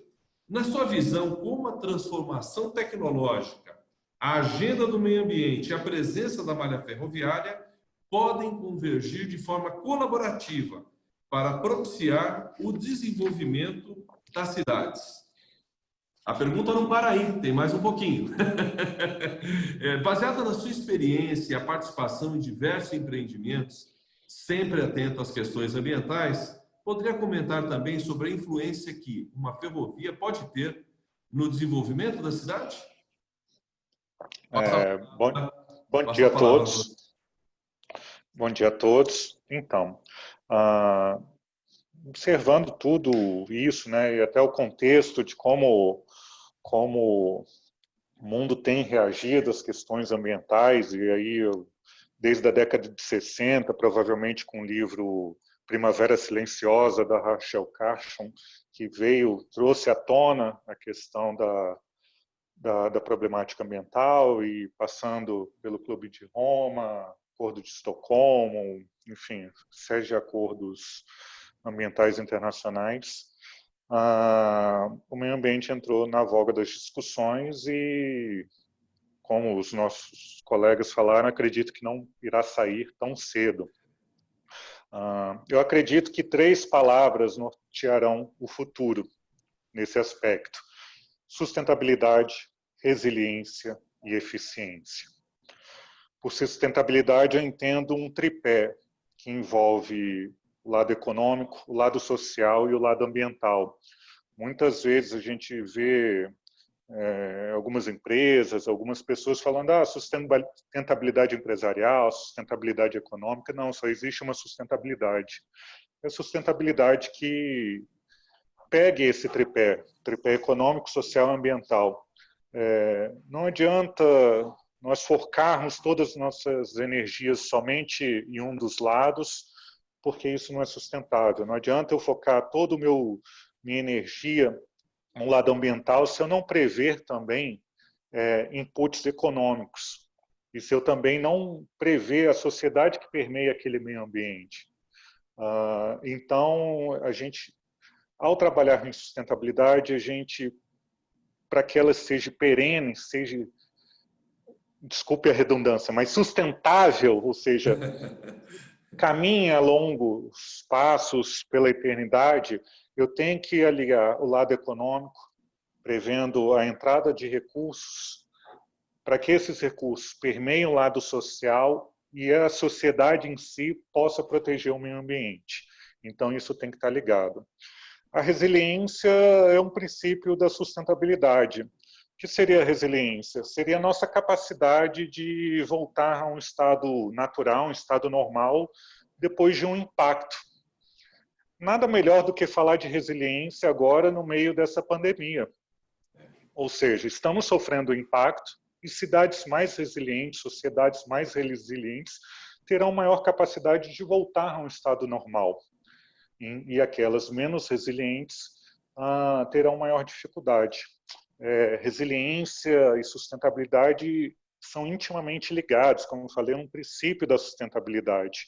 na sua visão, como a transformação tecnológica, a agenda do meio ambiente e a presença da malha ferroviária podem convergir de forma colaborativa para propiciar o desenvolvimento das cidades? A pergunta não para aí, tem mais um pouquinho. Baseada na sua experiência e a participação em diversos empreendimentos, sempre atento às questões ambientais, poderia comentar também sobre a influência que uma ferrovia pode ter no desenvolvimento da cidade? Bom dia a todos. Bom dia a todos. Então, observando tudo isso, né, e até o contexto de como o mundo tem reagido às questões ambientais, e aí desde a década de 60, provavelmente com o livro Primavera Silenciosa, da Rachel Carson, que trouxe à tona a questão da problemática ambiental, e passando pelo Clube de Roma, Acordo de Estocolmo, enfim, série de acordos ambientais internacionais, o meio ambiente entrou na voga das discussões e, como os nossos colegas falaram, acredito que não irá sair tão cedo. Eu acredito que 3 palavras nortearão o futuro nesse aspecto: sustentabilidade, resiliência e eficiência. Por sustentabilidade, eu entendo um tripé, que envolve o lado econômico, o lado social e o lado ambiental. Muitas vezes a gente vê algumas empresas, algumas pessoas falando sustentabilidade empresarial, sustentabilidade econômica. Não, só existe uma sustentabilidade. É a sustentabilidade que pegue esse tripé econômico, social e ambiental. Não adianta nós focarmos todas as nossas energias somente em um dos lados, porque isso não é sustentável. Não adianta eu focar toda minha energia no lado ambiental se eu não prever também inputs econômicos e se eu também não prever a sociedade que permeia aquele meio ambiente. Então, a gente, ao trabalhar em sustentabilidade, a gente, para que ela seja perene, seja, desculpe a redundância, mas sustentável, ou seja, caminhe a longos passos pela eternidade, eu tenho que aliar o lado econômico, prevendo a entrada de recursos, para que esses recursos permeiem o lado social e a sociedade em si possa proteger o meio ambiente. Então, isso tem que estar ligado. A resiliência é um princípio da sustentabilidade. O que seria a resiliência? Seria a nossa capacidade de voltar a um estado natural, um estado normal, depois de um impacto. Nada melhor do que falar de resiliência agora no meio dessa pandemia. Ou seja, estamos sofrendo impacto e cidades mais resilientes, sociedades mais resilientes, terão maior capacidade de voltar a um estado normal. E aquelas menos resilientes terão maior dificuldade. Resiliência e sustentabilidade são intimamente ligados, como eu falei, é um princípio da sustentabilidade.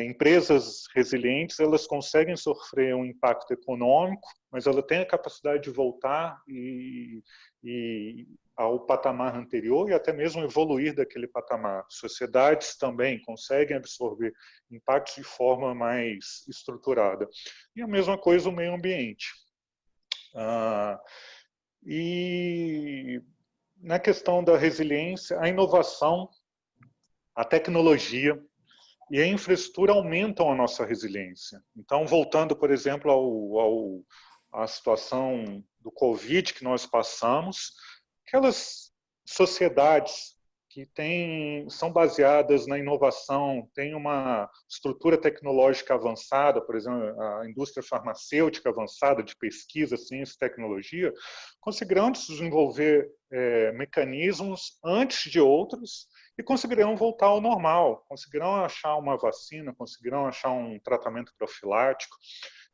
Empresas resilientes, elas conseguem sofrer um impacto econômico, mas ela tem a capacidade de voltar ao patamar anterior e até mesmo evoluir daquele patamar. Sociedades também conseguem absorver impactos de forma mais estruturada. E a mesma coisa o meio ambiente. E na questão da resiliência, a inovação, a tecnologia e a infraestrutura aumentam a nossa resiliência. Então, voltando, por exemplo, à situação do Covid que nós passamos, aquelas sociedades que são baseadas na inovação, têm uma estrutura tecnológica avançada, por exemplo, a indústria farmacêutica avançada de pesquisa, ciência e tecnologia, conseguirão desenvolver mecanismos antes de outros e conseguirão voltar ao normal, conseguirão achar uma vacina, conseguirão achar um tratamento profilático.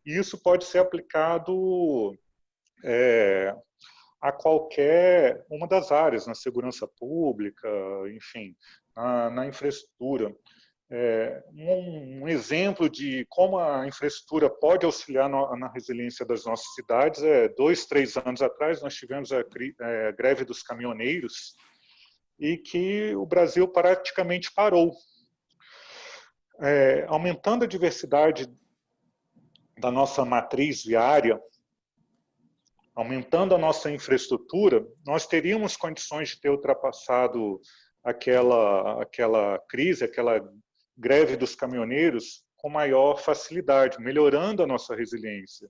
E isso pode ser aplicado a qualquer uma das áreas, na segurança pública, enfim, na infraestrutura. Um exemplo de como a infraestrutura pode auxiliar na resiliência das nossas cidades 2, 3 anos atrás nós tivemos a greve dos caminhoneiros e que o Brasil praticamente parou. Aumentando a diversidade da nossa matriz viária, aumentando a nossa infraestrutura, nós teríamos condições de ter ultrapassado aquela crise, aquela greve dos caminhoneiros com maior facilidade, melhorando a nossa resiliência.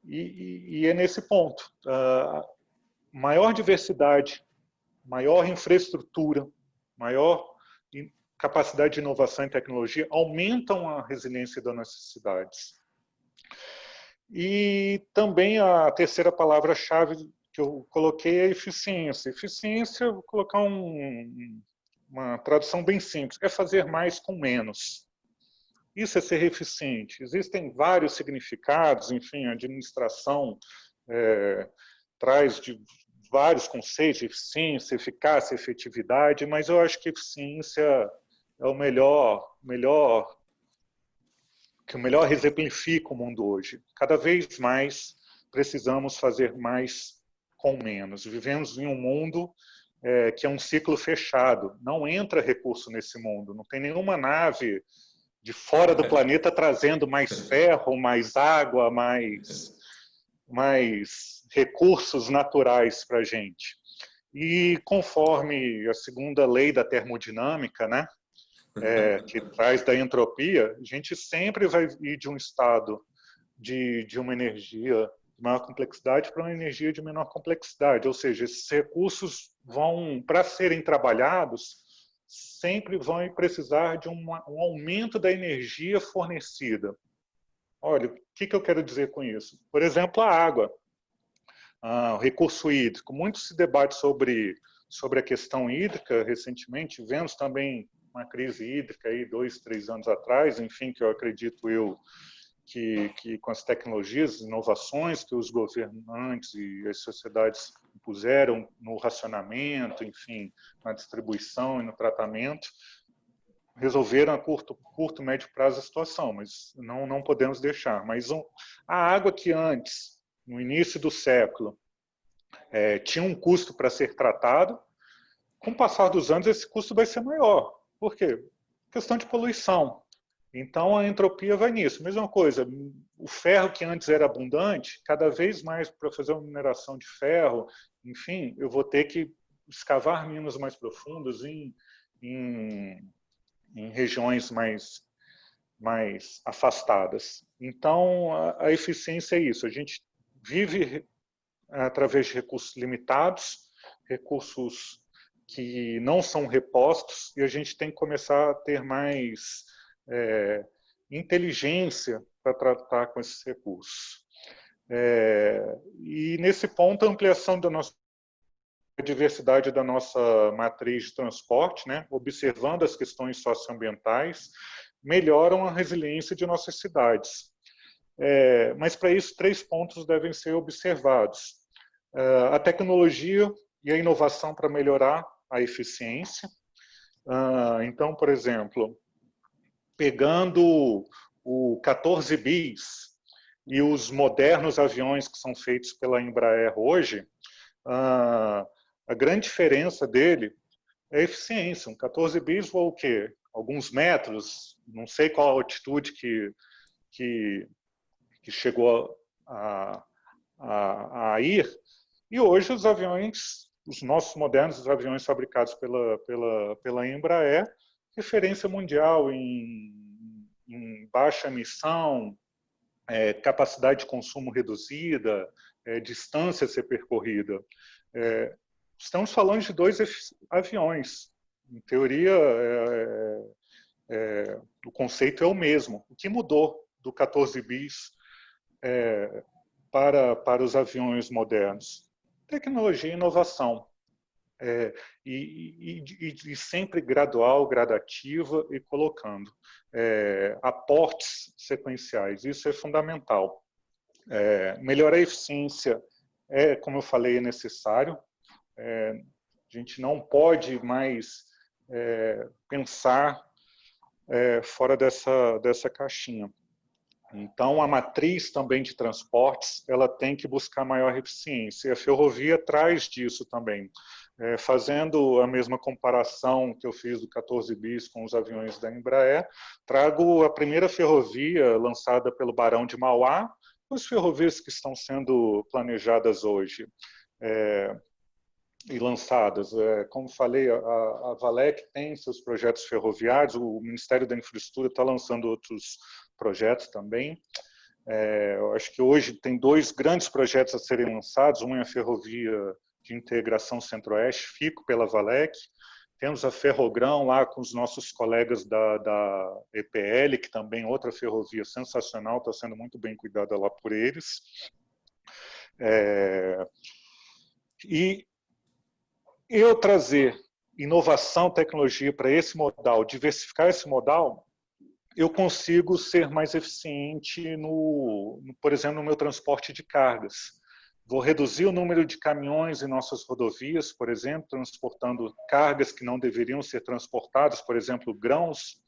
E é nesse ponto. Maior diversidade, maior infraestrutura, maior capacidade de inovação e tecnologia aumentam a resiliência das nossas cidades. E também a terceira palavra-chave que eu coloquei é eficiência. Eficiência, vou colocar uma tradução bem simples, é fazer mais com menos. Isso é ser eficiente. Existem vários significados, enfim, a administração traz de vários conceitos, eficiência, eficácia, efetividade, mas eu acho que eficiência é o que melhor exemplifica o mundo hoje. Cada vez mais precisamos fazer mais com menos. Vivemos em um mundo que é um ciclo fechado. Não entra recurso nesse mundo. Não tem nenhuma nave de fora do planeta trazendo mais ferro, mais água, mais recursos naturais para a gente. E conforme a segunda lei da termodinâmica, né, que traz da entropia, a gente sempre vai ir de um estado de uma energia de maior complexidade para uma energia de menor complexidade. Ou seja, esses recursos vão, para serem trabalhados, sempre vão precisar de um aumento da energia fornecida. Olha, o que eu quero dizer com isso? Por exemplo, a água, o recurso hídrico. Muito se debate sobre a questão hídrica recentemente. Tivemos também uma crise hídrica aí 2, 3 anos atrás, enfim, que eu acredito que com as tecnologias, inovações que os governantes e as sociedades puseram no racionamento, enfim, na distribuição e no tratamento, resolveram a curto, médio prazo a situação, mas não podemos deixar. Mas a água que antes, no início do século, tinha um custo para ser tratado, com o passar dos anos esse custo vai ser maior. Por quê? Questão de poluição. Então a entropia vai nisso. Mesma coisa, o ferro que antes era abundante, cada vez mais para fazer uma mineração de ferro, enfim, eu vou ter que escavar minas mais profundas em regiões mais afastadas. Então a eficiência é isso. A gente vive através de recursos limitados, recursos que não são repostos, e a gente tem que começar a ter mais inteligência para tratar com esses recursos. E nesse ponto, a ampliação da nossa diversidade da nossa matriz de transporte, né, observando as questões socioambientais, melhoram a resiliência de nossas cidades. Mas para isso 3 pontos devem ser observados: a tecnologia e a inovação para melhorar a eficiência. Então, por exemplo, pegando o 14 bis e os modernos aviões que são feitos pela Embraer hoje, a grande diferença dele é a eficiência. Um 14 bis voa o quê? Alguns metros, não sei qual a altitude que chegou a ir. E hoje os aviões, os nossos modernos aviões fabricados pela Embraer, referência mundial em baixa emissão, capacidade de consumo reduzida, distância a ser percorrida. Estamos falando de 2 aviões. Em teoria, o conceito é o mesmo. O que mudou do 14 bis para os aviões modernos? Tecnologia e inovação. E sempre gradual, gradativa e colocando aportes sequenciais. Isso é fundamental. Melhorar a eficiência como eu falei, é necessário. A gente não pode mais pensar fora dessa caixinha. Então, a matriz também de transportes, ela tem que buscar maior eficiência. E a ferrovia traz disso também. Fazendo a mesma comparação que eu fiz do 14 bis com os aviões da Embraer, trago a primeira ferrovia lançada pelo Barão de Mauá, as ferrovias que estão sendo planejadas hoje e lançadas. Como falei, a Valec tem seus projetos ferroviários, o Ministério da Infraestrutura está lançando outros projetos também. Eu acho que hoje tem 2 grandes projetos a serem lançados. Um é a ferrovia de integração Centro-Oeste, FICO, pela Valec. Temos a Ferrogrão lá com os nossos colegas da EPL, que também é outra ferrovia sensacional, está sendo muito bem cuidada lá por eles. E eu trazer inovação, tecnologia para esse modal, diversificar esse modal, eu consigo ser mais eficiente, por exemplo, no meu transporte de cargas. Vou reduzir o número de caminhões em nossas rodovias, por exemplo, transportando cargas que não deveriam ser transportadas, por exemplo, grãos,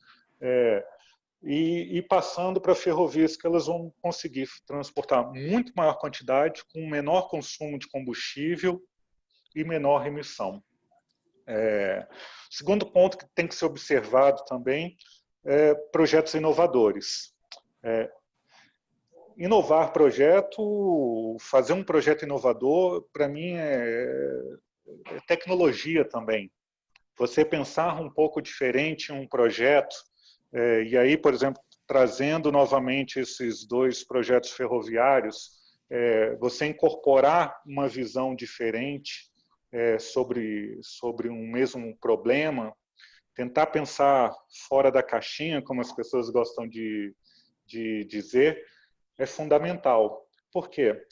e passando para ferrovias que elas vão conseguir transportar muito maior quantidade, com menor consumo de combustível e menor emissão. Segundo ponto que tem que ser observado também projetos inovadores. Inovar projeto, fazer um projeto inovador, para mim, é tecnologia também. você pensar um pouco diferente em um projeto, e aí, por exemplo, trazendo novamente esses dois projetos ferroviários, você incorporar uma visão diferente sobre um mesmo problema, tentar pensar fora da caixinha, como as pessoas gostam de dizer, é fundamental. Por quê?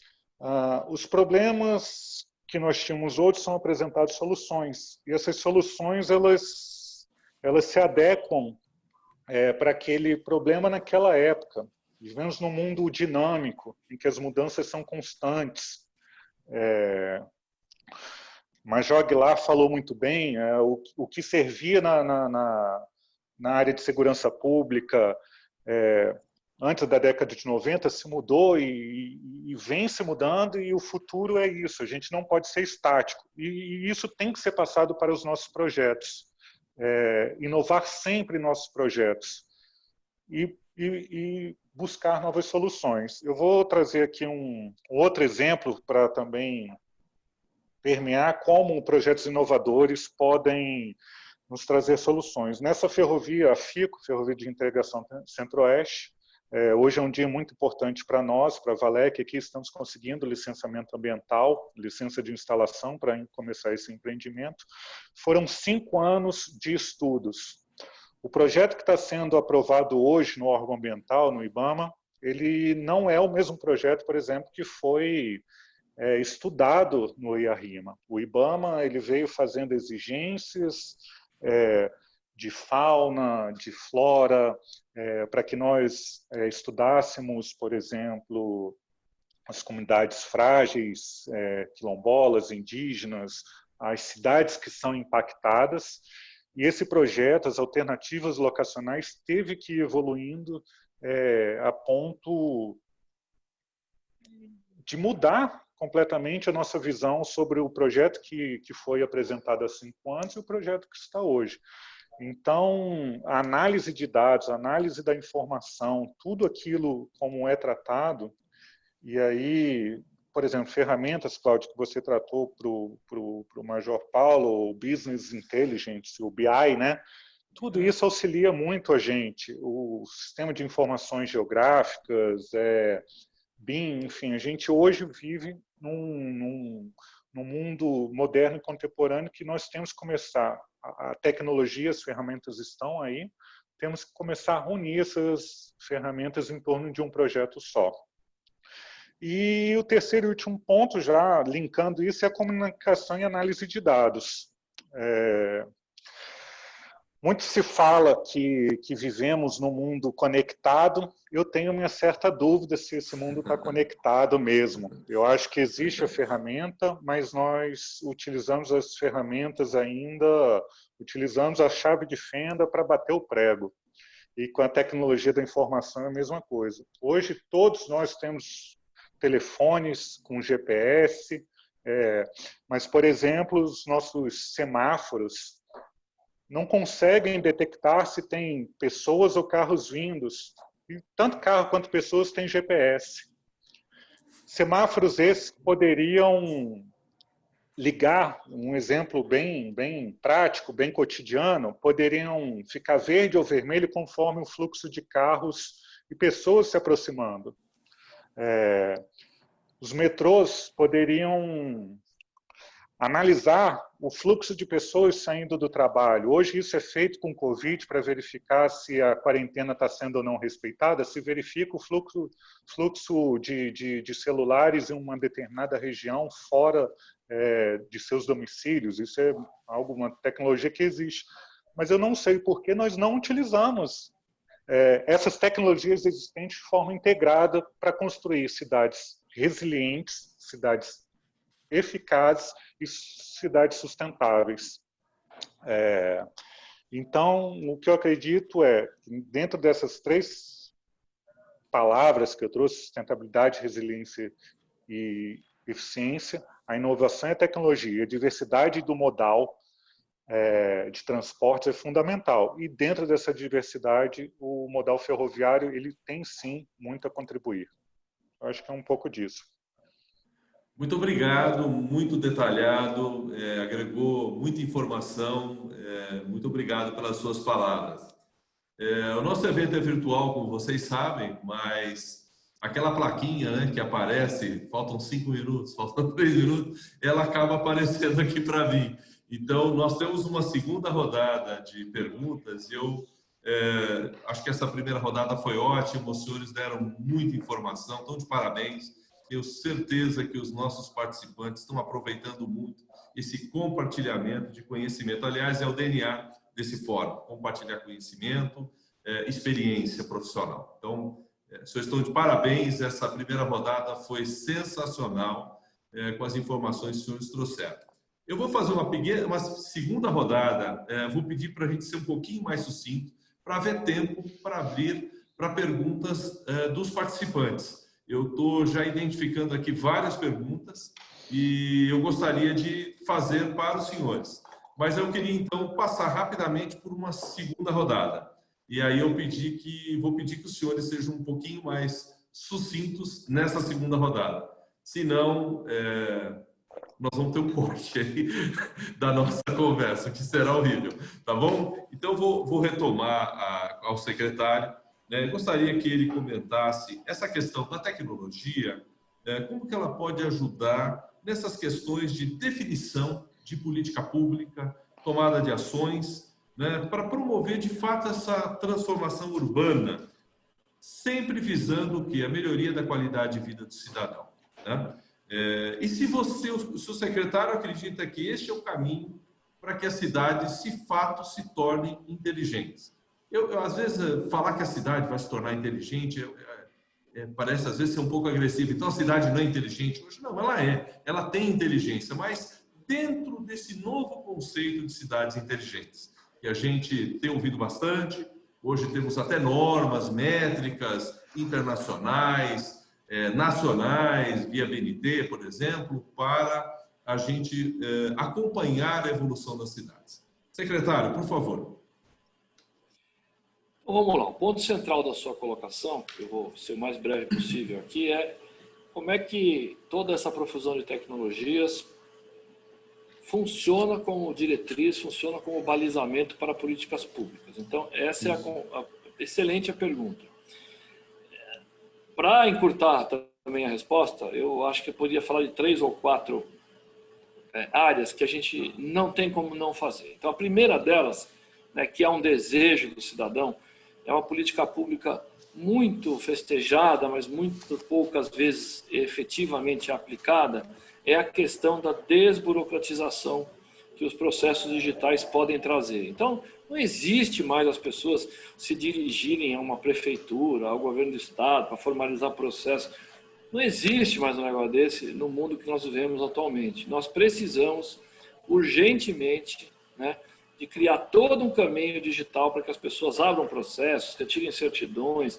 Os problemas que nós tínhamos hoje são apresentados soluções, e essas soluções elas se adequam para aquele problema naquela época. Vivemos num mundo dinâmico, em que as mudanças são constantes. Major Aguilar falou muito bem, o que servia na área de segurança pública antes da década de 90 se mudou e vem se mudando, e o futuro é isso, a gente não pode ser estático. E isso tem que ser passado para os nossos projetos. Inovar sempre nossos projetos e buscar novas soluções. Eu vou trazer aqui um outro exemplo para também permear como projetos inovadores podem nos trazer soluções. Nessa ferrovia, a FICO, Ferrovia de Integração Centro-Oeste, hoje é um dia muito importante para nós, para a Valec. Aqui estamos conseguindo licenciamento ambiental, licença de instalação para começar esse empreendimento. Foram 5 anos de estudos. O projeto que está sendo aprovado hoje no órgão ambiental, no IBAMA, ele não é o mesmo projeto, por exemplo, que foi estudado no IARIMA. O IBAMA ele veio fazendo exigências de fauna, de flora, para que nós estudássemos, por exemplo, as comunidades frágeis, quilombolas, indígenas, as cidades que são impactadas. E esse projeto, as alternativas locacionais, teve que ir evoluindo a ponto de mudar completamente a nossa visão sobre o projeto que foi apresentado há 5 anos e o projeto que está hoje. Então, a análise de dados, a análise da informação, tudo aquilo como é tratado, e aí, por exemplo, ferramentas, Cláudio, que você tratou para o Major Paulo, o Business Intelligence, o BI, né? Tudo isso auxilia muito a gente. O sistema de informações geográficas, BIM, enfim, a gente hoje vive num mundo moderno e contemporâneo que nós temos que começar, a tecnologia, as ferramentas estão aí, temos que começar a unir essas ferramentas em torno de um projeto só. E o terceiro e último ponto, já linkando isso, é a comunicação e análise de dados. Muito se fala que vivemos num mundo conectado. Eu tenho minha certa dúvida se esse mundo está conectado mesmo. Eu acho que existe a ferramenta, mas nós utilizamos as ferramentas ainda, utilizamos a chave de fenda para bater o prego. E com a tecnologia da informação é a mesma coisa. Hoje todos nós temos telefones com GPS, mas, por exemplo, os nossos semáforos não conseguem detectar se tem pessoas ou carros vindos. E tanto carro quanto pessoas têm GPS. Semáforos esses poderiam ligar, um exemplo bem prático, bem cotidiano, poderiam ficar verde ou vermelho conforme o fluxo de carros e pessoas se aproximando. Os metrôs poderiam analisar o fluxo de pessoas saindo do trabalho. Hoje isso é feito com Covid para verificar se a quarentena está sendo ou não respeitada, se verifica o fluxo de celulares em uma determinada região fora de seus domicílios. Isso é uma tecnologia que existe. Mas eu não sei por que nós não utilizamos essas tecnologias existentes de forma integrada para construir cidades resilientes, cidades eficazes e cidades sustentáveis. Então, o que eu acredito dentro dessas 3 palavras que eu trouxe, sustentabilidade, resiliência e eficiência, a inovação e a tecnologia, a diversidade do modal de transportes é fundamental. E dentro dessa diversidade, o modal ferroviário ele tem sim muito a contribuir. Eu acho que é um pouco disso. Muito obrigado, muito detalhado, agregou muita informação. Muito obrigado pelas suas palavras. O nosso evento é virtual, como vocês sabem, mas aquela plaquinha, né, que aparece, faltam 5 minutos, faltam 3 minutos, ela acaba aparecendo aqui para mim. Então, nós temos uma segunda rodada de perguntas. Eu acho que essa primeira rodada foi ótima, os senhores deram muita informação, estão de parabéns. Tenho certeza que os nossos participantes estão aproveitando muito esse compartilhamento de conhecimento. Aliás, é o DNA desse fórum, compartilhar conhecimento, experiência profissional. Então, vocês estão de parabéns, essa primeira rodada foi sensacional, com as informações que os senhores trouxeram. Eu vou fazer uma segunda rodada, vou pedir para a gente ser um pouquinho mais sucinto, para haver tempo para abrir para perguntas dos participantes. Eu estou já identificando aqui várias perguntas e eu gostaria de fazer para os senhores. Mas eu queria, então, passar rapidamente por uma segunda rodada. E aí eu vou pedir que os senhores sejam um pouquinho mais sucintos nessa segunda rodada. Senão, nós vamos ter um corte aí da nossa conversa, que será horrível. Tá bom? Então, eu vou retomar ao secretário. Gostaria que ele comentasse essa questão da tecnologia, como que ela pode ajudar nessas questões de definição de política pública, tomada de ações, para promover de fato essa transformação urbana, sempre visando o quê? A melhoria da qualidade de vida do cidadão. E se o seu secretário acredita que este é o caminho para que as cidades, de fato, se tornem inteligentes? Eu, às vezes, falar que a cidade vai se tornar inteligente parece, às vezes, ser um pouco agressivo. Então, a cidade não é inteligente. Hoje, não, ela é. Ela tem inteligência, mas dentro desse novo conceito de cidades inteligentes, que a gente tem ouvido bastante. Hoje temos até normas, métricas internacionais, nacionais, via BNT, por exemplo, para a gente acompanhar a evolução das cidades. Secretário, por favor. Então, vamos lá. O ponto central da sua colocação, eu vou ser o mais breve possível aqui, é como é que toda essa profusão de tecnologias funciona como diretriz, funciona como balizamento para políticas públicas. Então, essa é a excelente pergunta. Para encurtar também a resposta, eu acho que eu poderia falar de 3 ou 4 áreas que a gente não tem como não fazer. Então, a primeira delas, que é um desejo do cidadão, é uma política pública muito festejada, mas muito poucas vezes efetivamente aplicada, é a questão da desburocratização que os processos digitais podem trazer. Então, não existe mais as pessoas se dirigirem a uma prefeitura, ao governo do estado, para formalizar processo. Não existe mais um negócio desse no mundo que nós vivemos atualmente. Nós precisamos, urgentemente, de criar todo um caminho digital para que as pessoas abram processos, retirem certidões,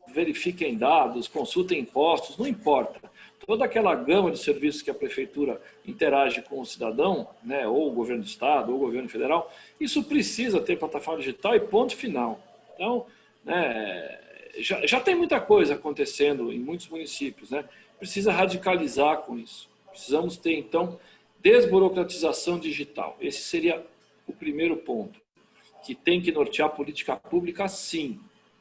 verifiquem dados, consultem impostos, não importa. Toda aquela gama de serviços que a prefeitura interage com o cidadão, ou o governo do estado, ou o governo federal, isso precisa ter plataforma digital e ponto final. Então, já tem muita coisa acontecendo em muitos municípios, precisa radicalizar com isso. Precisamos ter, então, desburocratização digital. Esse seria o primeiro ponto, que tem que nortear a política pública, sim.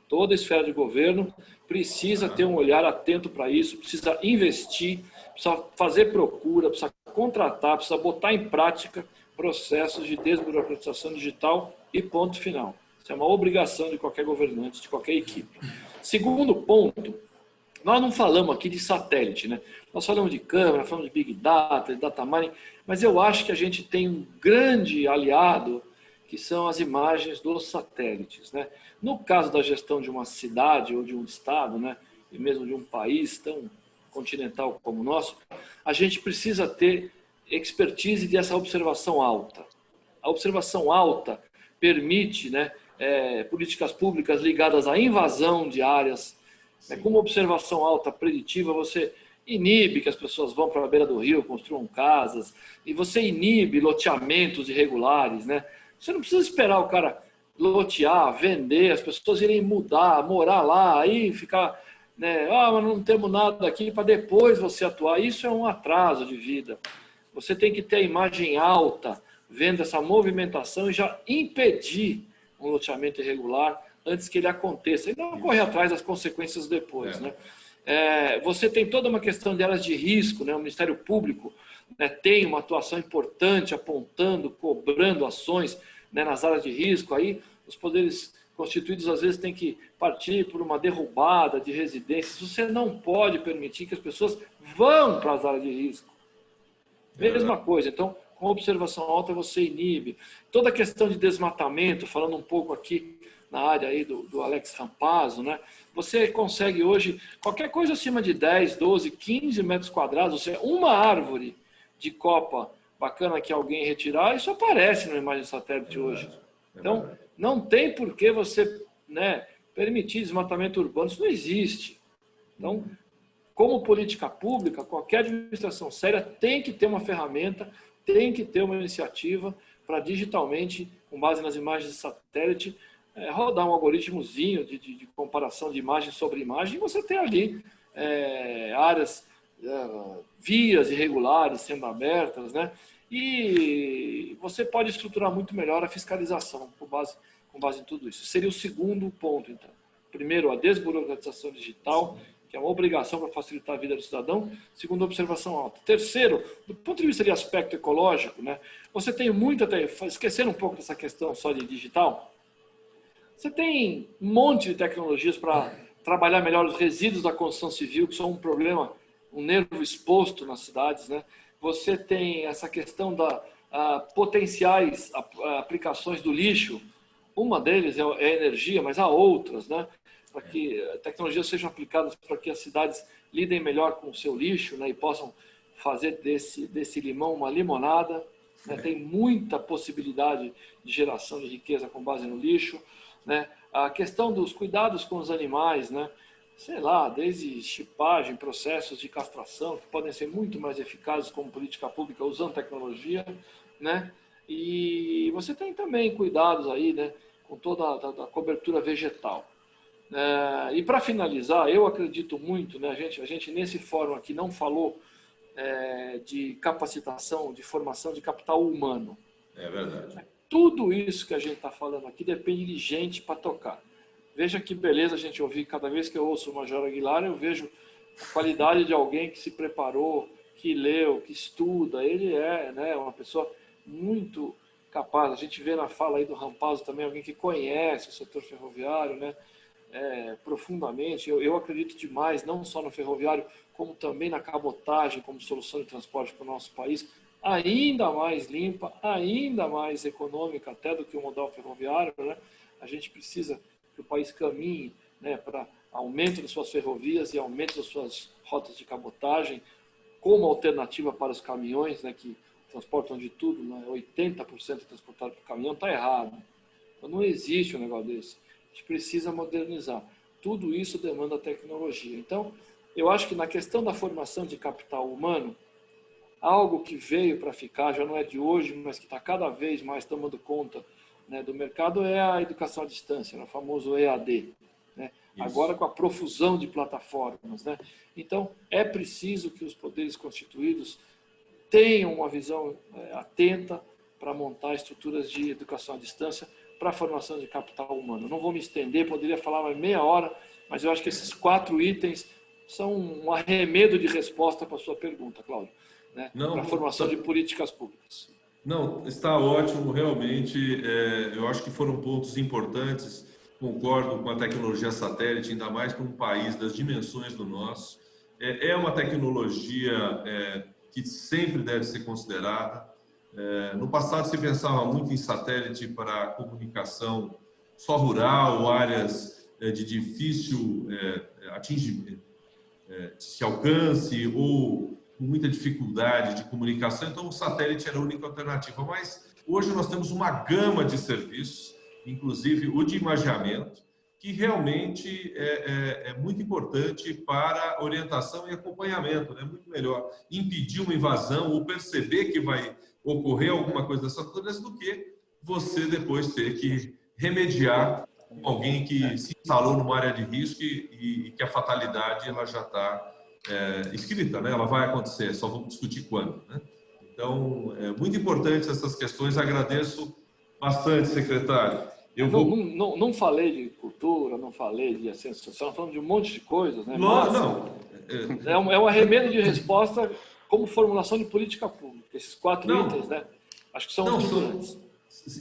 Toda a esfera de governo precisa ter um olhar atento para isso, precisa investir, precisa fazer procura, precisa contratar, precisa botar em prática processos de desburocratização digital e ponto final. Isso é uma obrigação de qualquer governante, de qualquer equipe. Segundo ponto, nós não falamos aqui de satélite, Nós falamos de câmera, falamos de Big Data, de Data Mining, mas eu acho que a gente tem um grande aliado, que são as imagens dos satélites. No caso da gestão de uma cidade ou de um estado, e mesmo de um país tão continental como o nosso, a gente precisa ter expertise dessa observação alta. A observação alta permite políticas públicas ligadas à invasão de áreas. Com uma observação alta preditiva, você inibe que as pessoas vão para a beira do rio, construam casas, e você inibe loteamentos irregulares. Você não precisa esperar o cara lotear, vender, as pessoas irem mudar, morar lá, aí ficar né? Mas não temos nada aqui para depois você atuar. Isso é um atraso de vida. Você tem que ter a imagem alta, vendo essa movimentação e já impedir um loteamento irregular antes que ele aconteça. E não correr atrás das consequências depois, né? Você tem toda uma questão de áreas de risco, né? O Ministério Público, né, tem uma atuação importante apontando, cobrando ações, né, nas áreas de risco. Aí os poderes constituídos às vezes têm que partir por uma derrubada de residências. Você não pode permitir que as pessoas vão para as áreas de risco. Mesma coisa. Então, com observação alta você inibe. Toda a questão de desmatamento, falando um pouco aqui na área aí do Alex Rampazzo, né? Você consegue hoje, qualquer coisa acima de 10, 12, 15 metros quadrados, ou seja, uma árvore de copa bacana que alguém retirar, isso aparece na imagem satélite hoje. Então, não tem por que você, né, permitir desmatamento urbano, isso não existe. Então, como política pública, qualquer administração séria tem que ter uma ferramenta, tem que ter uma iniciativa para digitalmente, com base nas imagens de satélite, rodar um algoritmozinho de comparação de imagem sobre imagem, e você tem ali áreas, vias irregulares sendo abertas, né? E você pode estruturar muito melhor a fiscalização com base em tudo isso. Seria o segundo ponto, então. Primeiro, a desburocratização digital, que é uma obrigação para facilitar a vida do cidadão. Segundo, a observação alta. Terceiro, do ponto de vista de aspecto ecológico, né? Você tem esquecendo um pouco dessa questão só de digital, você tem um monte de tecnologias para trabalhar melhor os resíduos da construção civil, que são um problema, um nervo exposto nas cidades, né? Você tem essa questão da potenciais aplicações do lixo. Uma deles é a energia, mas há outras, né? Para que tecnologias sejam aplicadas para que as cidades lidem melhor com o seu lixo, né? E possam fazer desse limão uma limonada, né? Tem muita possibilidade de geração de riqueza com base no lixo, né? A questão dos cuidados com os animais, né? Sei lá, desde chipagem, processos de castração, que podem ser muito mais eficazes como política pública usando tecnologia, né? E você tem também cuidados aí, né, com toda a cobertura vegetal. E para finalizar, eu acredito muito, né, a gente nesse fórum aqui não falou de capacitação, de formação de capital humano. É verdade. Tudo isso que a gente está falando aqui depende de gente para tocar. Veja que beleza a gente ouvir, cada vez que eu ouço o Major Aguilar, eu vejo a qualidade de alguém que se preparou, que leu, que estuda. Ele é, né, uma pessoa muito capaz. A gente vê na fala aí do Rampazzo também alguém que conhece o setor ferroviário, né, profundamente. Eu acredito demais, não só no ferroviário, como também na cabotagem, como solução de transporte para o nosso país, ainda mais limpa, ainda mais econômica até do que o modal ferroviário, né? A gente precisa que o país caminhe, né, para aumento das suas ferrovias e aumento das suas rotas de cabotagem, como alternativa para os caminhões, né, que transportam de tudo, né, 80% transportado por caminhão, está errado. Então, não existe um negócio desse. A gente precisa modernizar. Tudo isso demanda tecnologia. Então, eu acho que na questão da formação de capital humano, algo que veio para ficar, já não é de hoje, mas que está cada vez mais tomando conta, né, do mercado, é a educação à distância, né, o famoso EAD. Né? Agora com a profusão de plataformas. Né? Então, é preciso que os poderes constituídos tenham uma visão atenta para montar estruturas de educação à distância para a formação de capital humano. Não vou me estender, poderia falar mais meia hora, mas eu acho que esses 4 itens são um arremedo de resposta para a sua pergunta, Cláudio, né? Para a formação de políticas públicas. Não, está ótimo, realmente. Eu acho que foram pontos importantes. Concordo com a tecnologia satélite, ainda mais para um país das dimensões do nosso. É uma tecnologia que sempre deve ser considerada. No passado se pensava muito em satélite para comunicação só rural, ou áreas de difícil se alcance ou com muita dificuldade de comunicação, então o satélite era a única alternativa. Mas hoje nós temos uma gama de serviços, inclusive o de imageamento, que realmente é muito importante para orientação e acompanhamento. É muito melhor impedir uma invasão ou perceber que vai ocorrer alguma coisa dessa natureza do que você depois ter que remediar com alguém que se instalou numa área de risco e que a fatalidade ela já está escrita, né? Ela vai acontecer, só vamos discutir quando, né? Então, é muito importante essas questões. Agradeço bastante, secretário. Não falei de cultura, não falei de ciência social, falando de um monte de coisas, né? É um arremedo de resposta como formulação de política pública. Esses 4 itens, né? Acho que são estruturantes.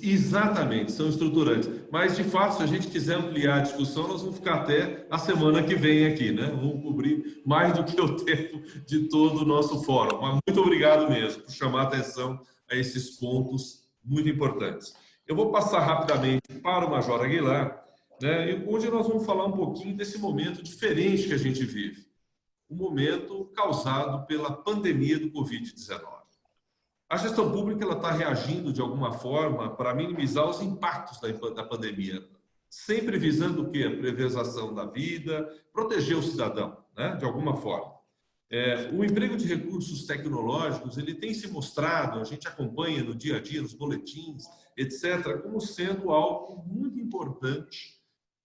Exatamente, são estruturantes. Mas, de fato, se a gente quiser ampliar a discussão, nós vamos ficar até a semana que vem aqui, né? Vamos cobrir mais do que o tempo de todo o nosso fórum. Mas muito obrigado mesmo por chamar a atenção a esses pontos muito importantes. Eu vou passar rapidamente para o Major Aguilar, né? Onde nós vamos falar um pouquinho desse momento diferente que a gente vive. Um momento causado pela pandemia do Covid-19. A gestão pública está reagindo de alguma forma para minimizar os impactos da pandemia, sempre visando o quê? A preservação da vida, proteger o cidadão, né? De alguma forma. O emprego de recursos tecnológicos ele tem se mostrado, a gente acompanha no dia a dia, nos boletins, etc., como sendo algo muito importante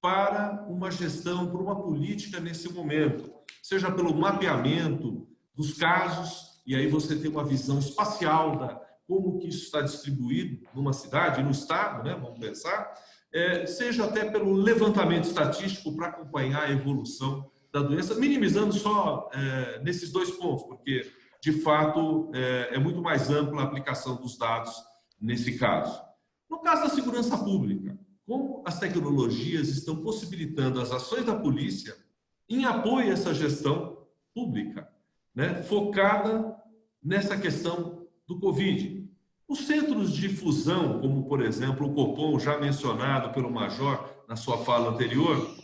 para uma gestão, para uma política nesse momento, seja pelo mapeamento dos casos. E aí você tem uma visão espacial da como que isso está distribuído numa cidade, no estado, né? Vamos pensar, seja até pelo levantamento estatístico para acompanhar a evolução da doença, minimizando só nesses 2 pontos, porque de fato é muito mais ampla a aplicação dos dados nesse caso. No caso da segurança pública, como as tecnologias estão possibilitando as ações da polícia em apoio a essa gestão pública, né, focada nessa questão do Covid. Os centros de fusão, como por exemplo o Copom, já mencionado pelo Major na sua fala anterior,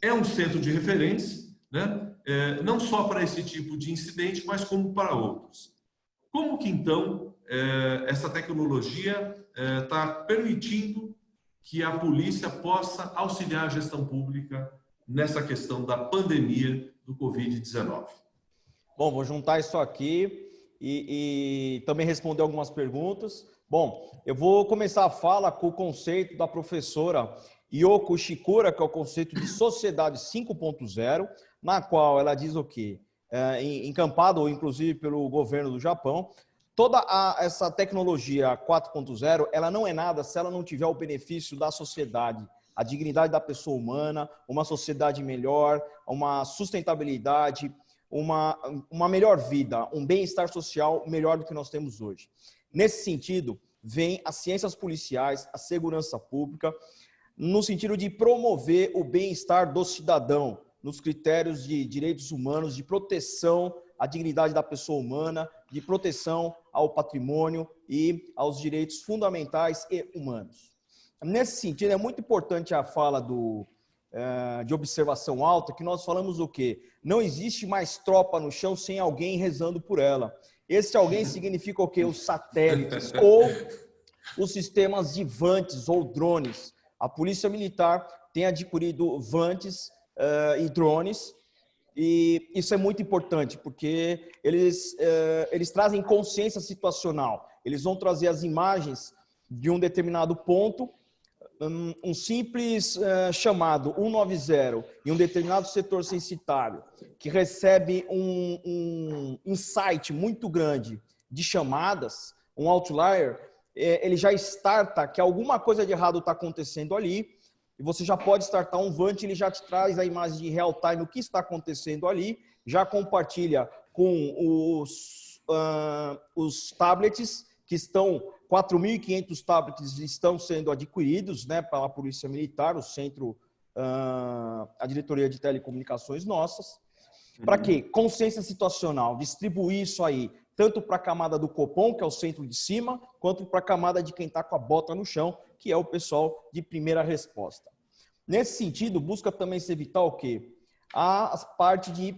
é um centro de referência, né, não só para esse tipo de incidente, mas como para outros. Como que então essa tecnologia está permitindo que a polícia possa auxiliar a gestão pública nessa questão da pandemia do Covid-19? Bom, vou juntar isso aqui e também responder algumas perguntas. Bom, eu vou começar a fala com o conceito da professora Yoko Shikura, que é o conceito de sociedade 5.0, na qual ela diz o quê? Encampado, inclusive, pelo governo do Japão, toda essa tecnologia 4.0, ela não é nada se ela não tiver o benefício da sociedade, a dignidade da pessoa humana, uma sociedade melhor, uma sustentabilidade, uma melhor vida, um bem-estar social melhor do que nós temos hoje. Nesse sentido, vem as ciências policiais, a segurança pública, no sentido de promover o bem-estar do cidadão, nos critérios de direitos humanos, de proteção à dignidade da pessoa humana, de proteção ao patrimônio e aos direitos fundamentais e humanos. Nesse sentido, é muito importante a fala de observação alta, que nós falamos o quê? Não existe mais tropa no chão sem alguém rezando por ela. Esse alguém significa o quê? Os satélites ou os sistemas de vantes ou drones. A Polícia Militar tem adquirido vantes e drones, e isso é muito importante, porque eles trazem consciência situacional. Eles vão trazer as imagens de um determinado ponto, um simples chamado 190 em um determinado setor censitário, que recebe um insight muito grande de chamadas, um outlier, ele já starta que alguma coisa de errado está acontecendo ali, e você já pode startar um VANT, ele já te traz a imagem de real time, o que está acontecendo ali, já compartilha com os tablets que estão... 4.500 tablets estão sendo adquiridos, né, pela Polícia Militar, o centro, a diretoria de telecomunicações nossas. Para quê? Consciência situacional, distribuir isso aí, tanto para a camada do Copom, que é o centro de cima, quanto para a camada de quem está com a bota no chão, que é o pessoal de primeira resposta. Nesse sentido, busca também se evitar o quê? A parte de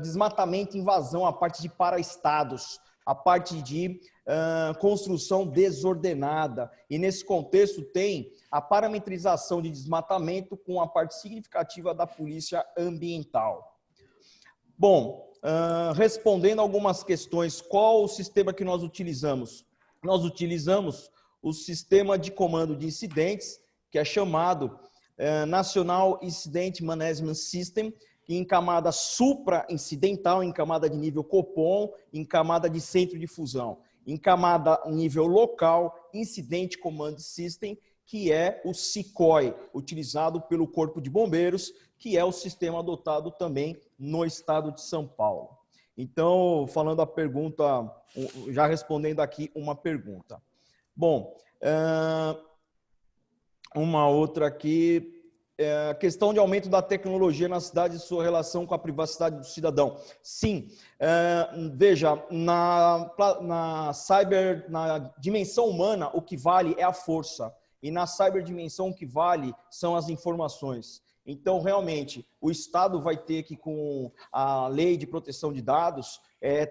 desmatamento e invasão, a parte de paraestados, a parte de construção desordenada. E nesse contexto tem a parametrização de desmatamento com a parte significativa da polícia ambiental. Bom, respondendo algumas questões, qual o sistema que nós utilizamos? Nós utilizamos o sistema de comando de incidentes, que é chamado National Incident Management System, em camada supra-incidental, em camada de nível COPOM, em camada de centro de fusão. Em camada nível local, Incident Command System, que é o SICOI, utilizado pelo Corpo de Bombeiros, que é o sistema adotado também no estado de São Paulo. Então, falando a pergunta, já respondendo aqui uma pergunta. Bom, uma outra aqui, a questão de aumento da tecnologia na cidade e sua relação com a privacidade do cidadão. Sim, veja, na dimensão humana, o que vale é a força. E na cyberdimensão, o que vale são as informações. Então, realmente, o Estado vai ter que, com a lei de proteção de dados,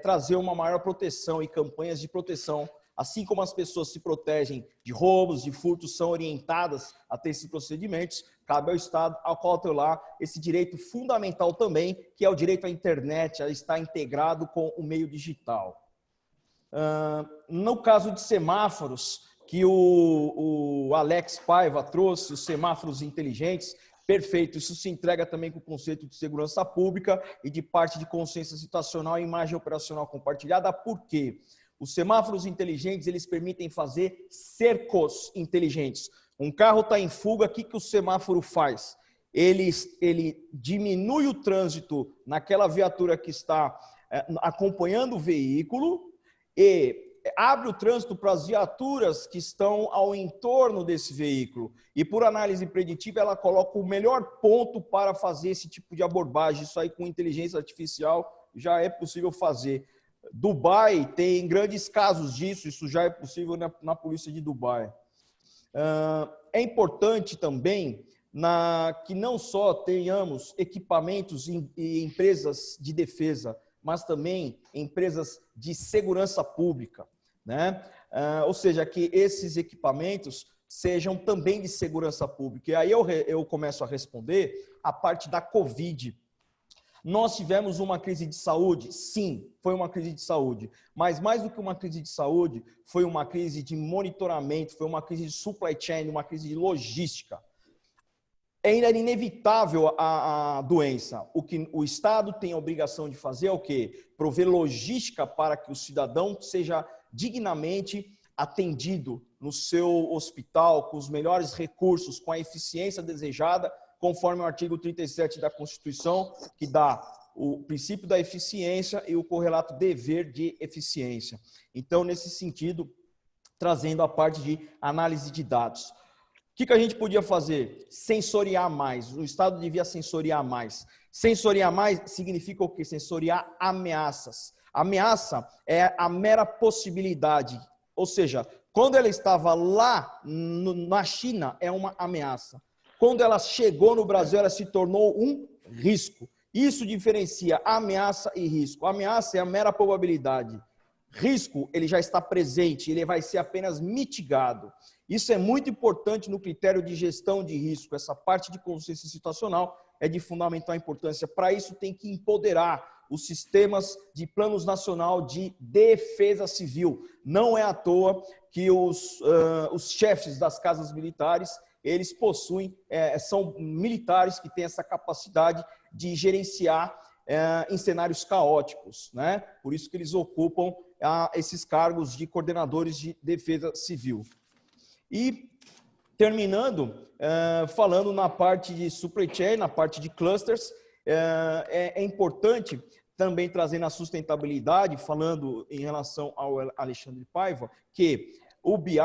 trazer uma maior proteção e campanhas de proteção. Assim como as pessoas se protegem de roubos, de furtos, são orientadas a ter esses procedimentos, cabe ao Estado acautelar esse direito fundamental também, que é o direito à internet, a estar integrado com o meio digital. No caso de semáforos, que o Alex Paiva trouxe, os semáforos inteligentes, perfeito, isso se entrega também com o conceito de segurança pública e de parte de consciência situacional e imagem operacional compartilhada. Por quê? Os semáforos inteligentes, eles permitem fazer cercos inteligentes. Um carro está em fuga, o que o semáforo faz? Ele diminui o trânsito naquela viatura que está acompanhando o veículo e abre o trânsito para as viaturas que estão ao entorno desse veículo. E por análise preditiva, ela coloca o melhor ponto para fazer esse tipo de abordagem. Isso aí com inteligência artificial já é possível fazer. Dubai tem grandes casos disso, isso já é possível na polícia de Dubai. É importante também que não só tenhamos equipamentos e empresas de defesa, mas também empresas de segurança pública, né? Ou seja, que esses equipamentos sejam também de segurança pública. E aí eu começo a responder a parte da Covid. Nós tivemos uma crise de saúde? Sim, foi uma crise de saúde. Mas mais do que uma crise de saúde, foi uma crise de monitoramento, foi uma crise de supply chain, uma crise de logística. É inevitável a doença. O que o Estado tem a obrigação de fazer é o quê? Prover logística para que o cidadão seja dignamente atendido no seu hospital, com os melhores recursos, com a eficiência desejada, conforme o artigo 37 da Constituição, que dá o princípio da eficiência e o correlato dever de eficiência. Então, nesse sentido, trazendo a parte de análise de dados. O que a gente podia fazer? Sensoriar mais. O Estado devia sensoriar mais. Sensoriar mais significa o quê? Sensoriar ameaças. Ameaça é a mera possibilidade. Ou seja, quando ela estava lá na China, é uma ameaça. Quando ela chegou no Brasil, ela se tornou um risco. Isso diferencia ameaça e risco. Ameaça é a mera probabilidade. Risco, ele já está presente, ele vai ser apenas mitigado. Isso é muito importante no critério de gestão de risco. Essa parte de consciência situacional é de fundamental importância. Para isso, tem que empoderar os sistemas de planos nacional de defesa civil. Não é à toa que os chefes das casas militares, eles possuem, são militares que têm essa capacidade de gerenciar em cenários caóticos, né? Por isso que eles ocupam esses cargos de coordenadores de defesa civil. E, terminando, falando na parte de supply chain, na parte de clusters, é importante também trazendo a sustentabilidade, falando em relação ao Alexandre Paiva, que o BI,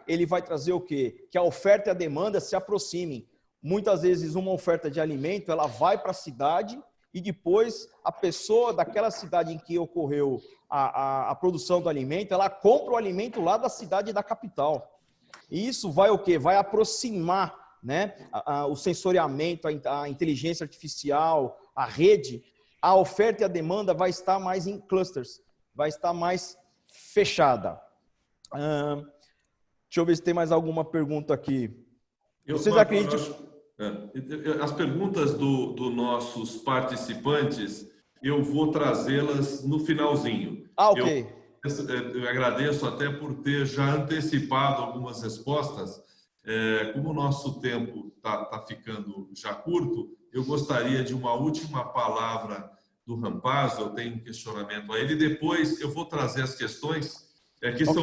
ele vai trazer o quê? Que a oferta e a demanda se aproximem. Muitas vezes uma oferta de alimento, ela vai para a cidade e depois a pessoa daquela cidade em que ocorreu a produção do alimento, ela compra o alimento lá da cidade da capital. E isso vai o quê? Vai aproximar, né, o sensoriamento, a inteligência artificial, a rede. A oferta e a demanda vai estar mais em clusters, vai estar mais fechada. Deixa eu ver se tem mais alguma pergunta aqui. Vocês acreditam? As perguntas dos nossos participantes, eu vou trazê-las no finalzinho. Ok. Eu agradeço até por ter já antecipado algumas respostas Como o nosso tempo está ficando já curto, eu gostaria de uma última palavra do Rampazzo. Eu tenho um questionamento a ele. Depois eu vou trazer as questões que são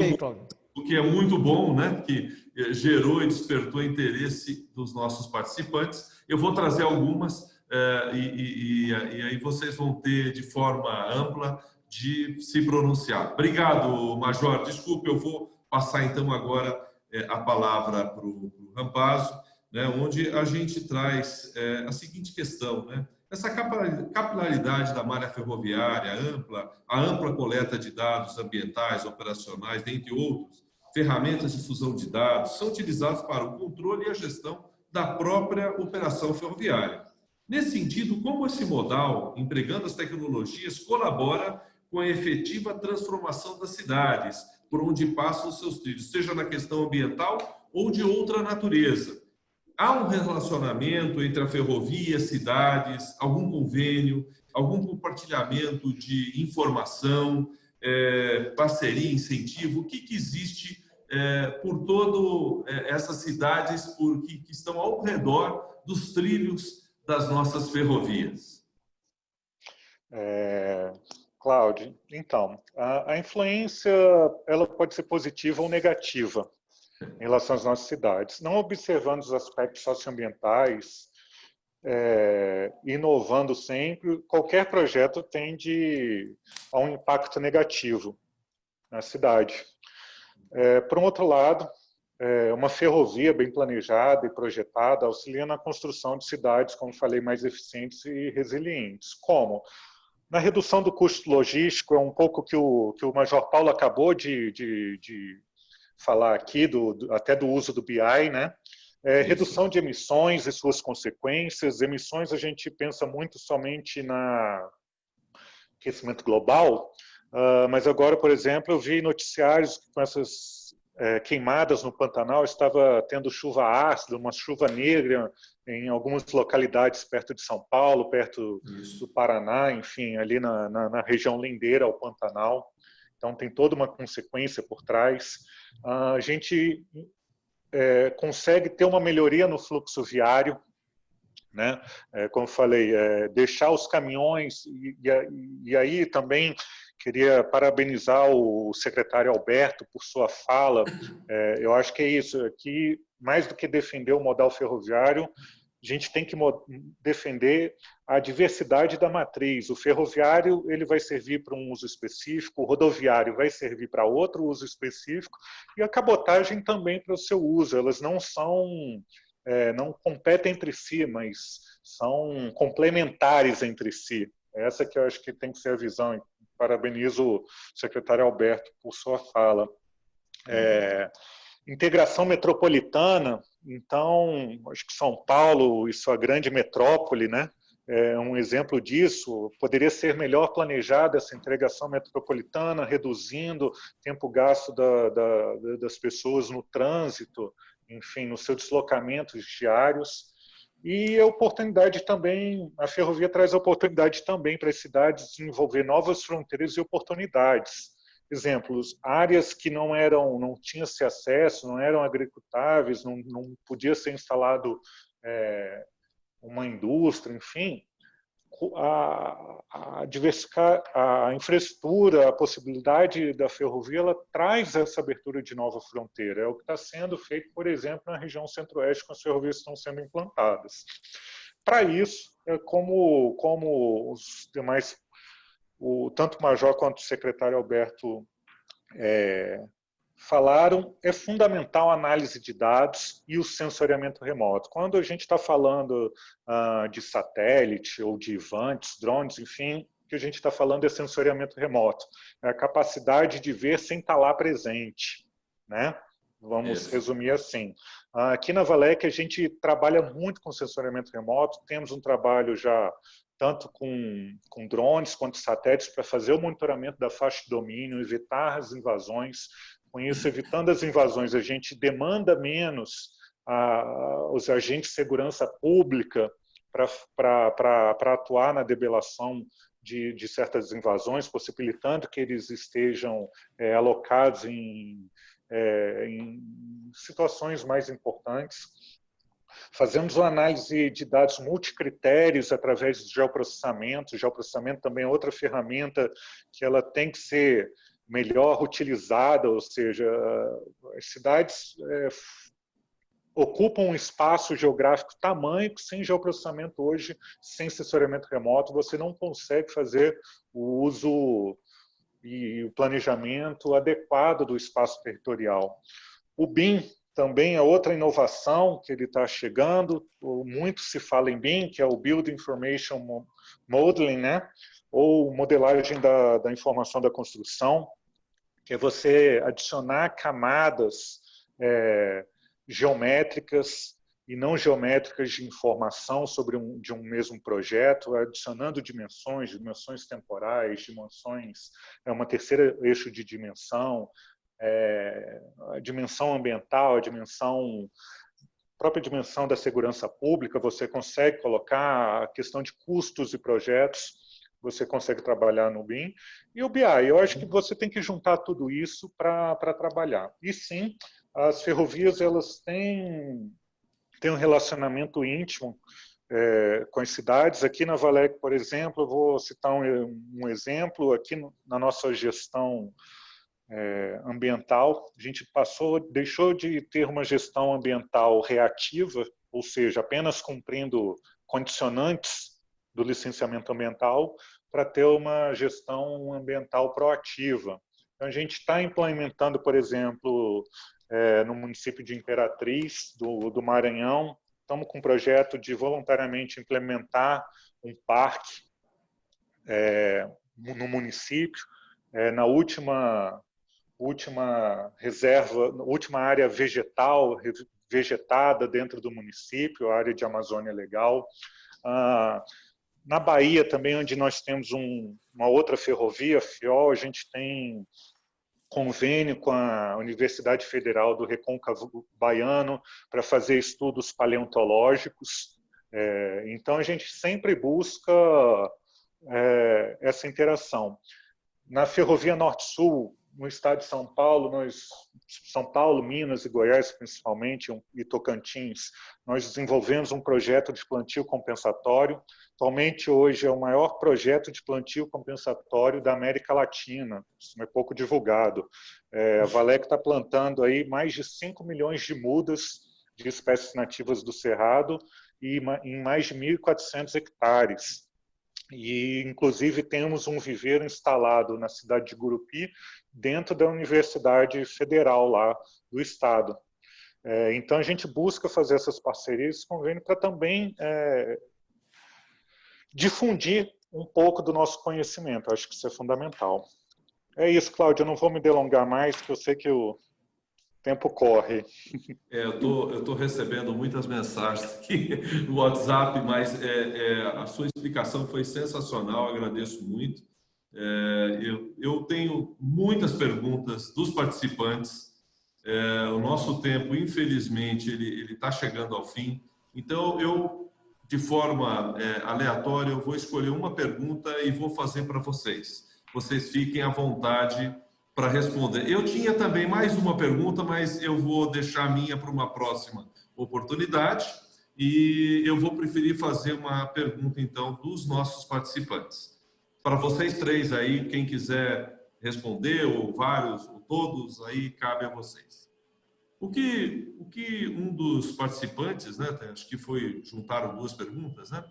o que é muito bom, né? Que gerou e despertou interesse dos nossos participantes. Eu vou trazer algumas e aí vocês vão ter de forma ampla de se pronunciar. Obrigado, Major. Desculpe, eu vou passar então agora a palavra para o Rampazzo, né? Onde a gente traz a seguinte questão, né? Essa capilaridade da malha ferroviária ampla, a ampla coleta de dados ambientais, operacionais, dentre outros, ferramentas de fusão de dados, são utilizados para o controle e a gestão da própria operação ferroviária. Nesse sentido, como esse modal, empregando as tecnologias, colabora com a efetiva transformação das cidades, por onde passam os seus trilhos, seja na questão ambiental ou de outra natureza? Há um relacionamento entre a ferrovia e as cidades, algum convênio, algum compartilhamento de informação, parceria, incentivo? O que existe por todas essas cidades que estão ao redor dos trilhos das nossas ferrovias? Cláudio, então, a influência ela pode ser positiva ou negativa em relação às nossas cidades. Não observando os aspectos socioambientais, inovando sempre, qualquer projeto tende a um impacto negativo na cidade. Por um outro lado, uma ferrovia bem planejada e projetada auxilia na construção de cidades, como falei, mais eficientes e resilientes. Como? Na redução do custo logístico, é um pouco que o Major Paulo acabou de falar aqui, até do uso do BI, né? Redução de emissões e suas consequências. Emissões a gente pensa muito somente na aquecimento global, mas agora, por exemplo, eu vi noticiários que com essas queimadas no Pantanal estava tendo chuva ácida, uma chuva negra em algumas localidades perto de São Paulo, perto do Paraná, enfim, ali na região lindeira ao Pantanal. Então, tem toda uma consequência por trás. A gente consegue ter uma melhoria no fluxo viário, né? Como falei, deixar os caminhões, e aí também queria parabenizar o secretário Alberto por sua fala. Eu acho que é isso, aqui, mais do que defender o modal ferroviário, a gente tem que defender a diversidade da matriz. O ferroviário ele vai servir para um uso específico, o rodoviário vai servir para outro uso específico, e a cabotagem também para o seu uso. Elas não competem entre si, mas são complementares entre si. Essa que eu acho que tem que ser a visão. Parabenizo o secretário Alberto por sua fala. Integração metropolitana, então, acho que São Paulo e sua grande metrópole, né, é um exemplo disso. Poderia ser melhor planejada essa integração metropolitana, reduzindo o tempo gasto das pessoas no trânsito, enfim, nos seus deslocamentos diários. E a oportunidade também, a ferrovia traz a oportunidade também para as cidades desenvolver novas fronteiras e oportunidades. Exemplos, áreas que não tinha-se acesso, não eram agricultáveis, não podia ser instalado uma indústria, enfim. Diversificar a infraestrutura, a possibilidade da ferrovia, ela traz essa abertura de nova fronteira. É o que está sendo feito, por exemplo, na região centro-oeste, com as ferrovias estão sendo implantadas. Para isso, como os demais, tanto o Major quanto o secretário Alberto falaram, é fundamental a análise de dados e o sensoriamento remoto. Quando a gente está falando de satélite ou de vantes, drones, enfim, o que a gente está falando é sensoriamento remoto. É a capacidade de ver sem estar lá presente, né? Vamos resumir assim. Aqui na Valec a gente trabalha muito com sensoriamento remoto, temos um trabalho já tanto com drones quanto satélites para fazer o monitoramento da faixa de domínio, evitar as invasões. Com isso, evitando as invasões, a gente demanda menos os agentes de segurança pública para atuar na debelação de certas invasões, possibilitando que eles estejam alocados em em situações mais importantes. Fazemos uma análise de dados multicritérios através de geoprocessamento. O geoprocessamento também é outra ferramenta que ela tem que ser melhor utilizada, ou seja, as cidades ocupam um espaço geográfico tamanho que sem geoprocessamento hoje, sem sensoriamento remoto, você não consegue fazer o uso e o planejamento adequado do espaço territorial. O BIM também é outra inovação que ele está chegando. Muito se fala em BIM, que é o Build Information Modeling, né? Ou modelagem da informação da construção, que é você adicionar camadas geométricas e não geométricas de informação de um mesmo projeto, adicionando dimensões temporais, dimensões, uma terceira eixo de dimensão, a dimensão ambiental, a própria dimensão da segurança pública, você consegue colocar a questão de custos e projetos, você consegue trabalhar no BIM. E o BI, eu acho que você tem que juntar tudo isso para trabalhar. E sim, as ferrovias elas têm um relacionamento íntimo com as cidades. Aqui na Valec, por exemplo, eu vou citar um exemplo. Aqui na nossa gestão ambiental, a gente deixou de ter uma gestão ambiental reativa, ou seja, apenas cumprindo condicionantes do licenciamento ambiental, para ter uma gestão ambiental proativa. Então, a gente está implementando, por exemplo, no município de Imperatriz, do Maranhão, estamos com um projeto de voluntariamente implementar um parque no município. Na última reserva, última área vegetada dentro do município, a área de Amazônia Legal. Na Bahia também, onde nós temos uma outra ferrovia, FIOL, a gente tem convênio com a Universidade Federal do Recôncavo Baiano para fazer estudos paleontológicos. Então, a gente sempre busca essa interação. Na Ferrovia Norte-Sul, no estado de São Paulo, Minas e Goiás, principalmente, e Tocantins, nós desenvolvemos um projeto de plantio compensatório. Atualmente, hoje, é o maior projeto de plantio compensatório da América Latina. Isso é pouco divulgado. A Valec está plantando aí mais de 5 milhões de mudas de espécies nativas do Cerrado e em mais de 1.400 hectares. E, inclusive, temos um viveiro instalado na cidade de Gurupi, dentro da Universidade Federal lá do Estado. Então, a gente busca fazer essas parcerias, esse convênio, para também difundir um pouco do nosso conhecimento. Acho que isso é fundamental. É isso, Cláudio. Eu não vou me delongar mais, porque eu sei que o tempo corre. Eu tô recebendo muitas mensagens aqui no WhatsApp, mas a sua explicação foi sensacional, agradeço muito. Eu tenho muitas perguntas dos participantes. O nosso tempo, infelizmente, ele está chegando ao fim. Então, eu, de forma aleatória, eu vou escolher uma pergunta e vou fazer para vocês. Vocês fiquem à vontade para responder. Eu tinha também mais uma pergunta, mas eu vou deixar a minha para uma próxima oportunidade e eu vou preferir fazer uma pergunta, então, dos nossos participantes. Para vocês três aí, quem quiser responder, ou vários, ou todos, aí cabe a vocês. O que um dos participantes, né, acho que juntaram duas perguntas, né?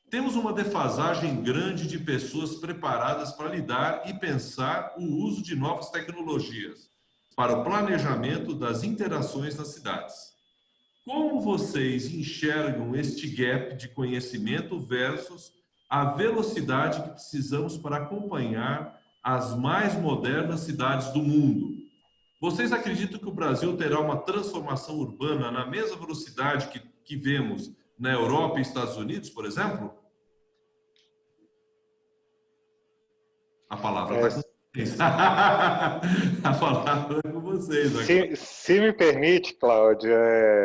Temos uma defasagem grande de pessoas preparadas para lidar e pensar o uso de novas tecnologias para o planejamento das interações nas cidades. Como vocês enxergam este gap de conhecimento versus a velocidade que precisamos para acompanhar as mais modernas cidades do mundo? Vocês acreditam que o Brasil terá uma transformação urbana na mesma velocidade que vemos na Europa e Estados Unidos, por exemplo? A palavra está com vocês. A palavra é com vocês. Se me permite, Cláudio,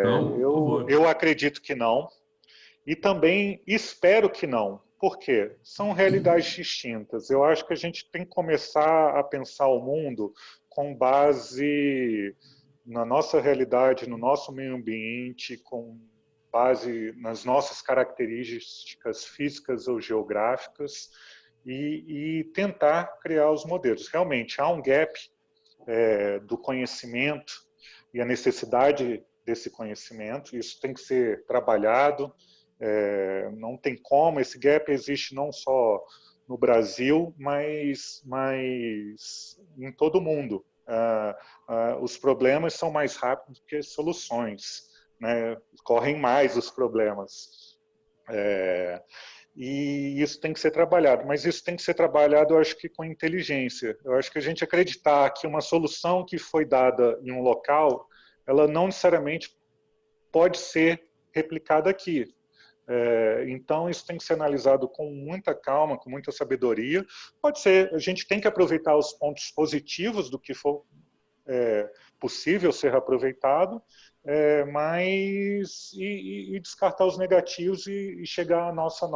não, eu acredito que não. E também espero que não. Por quê? São realidades distintas. Eu acho que a gente tem que começar a pensar o mundo com base na nossa realidade, no nosso meio ambiente, com base nas nossas características físicas ou geográficas e tentar criar os modelos. Realmente, há um gap do conhecimento e a necessidade desse conhecimento, isso tem que ser trabalhado, não tem como, esse gap existe não só no Brasil, mas em todo o mundo. Os problemas são mais rápidos que as soluções, né? Correm mais os problemas. E isso tem que ser trabalhado, mas isso tem que ser trabalhado, eu acho que com inteligência. Eu acho que a gente acreditar que uma solução que foi dada em um local, ela não necessariamente pode ser replicada aqui. Então, isso tem que ser analisado com muita calma, com muita sabedoria. Pode ser, a gente tem que aproveitar os pontos positivos do que for possível ser aproveitado, mas e descartar os negativos e chegar à nossa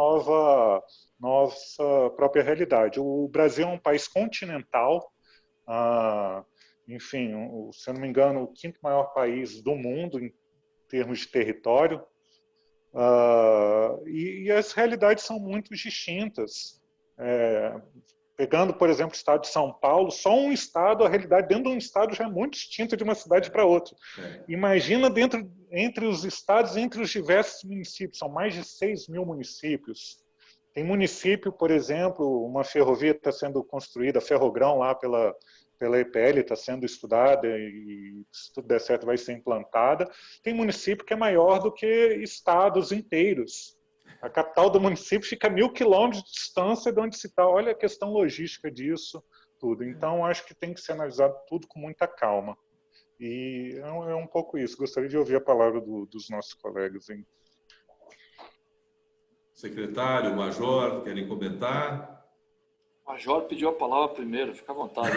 própria realidade. O Brasil é um país continental, enfim, se eu não me engano, o 5º maior país do mundo em termos de território, e as realidades são muito distintas. Pegando, por exemplo, o estado de São Paulo, só um estado, a realidade dentro de um estado já é muito distinta de uma cidade para outra. Imagina entre os estados, entre os diversos municípios, são mais de 6 mil municípios. Tem município, por exemplo, uma ferrovia está sendo construída, a Ferrogrão, lá pela EPL, está sendo estudada e, se tudo der certo, vai ser implantada. Tem município que é maior do que estados inteiros. A capital do município fica a 1.000 quilômetros de distância de onde se está. Olha a questão logística disso tudo. Então, acho que tem que ser analisado tudo com muita calma. E é um pouco isso. Gostaria de ouvir a palavra dos nossos colegas, hein? Secretário, Major, querem comentar? O Major pediu a palavra primeiro, fica à vontade.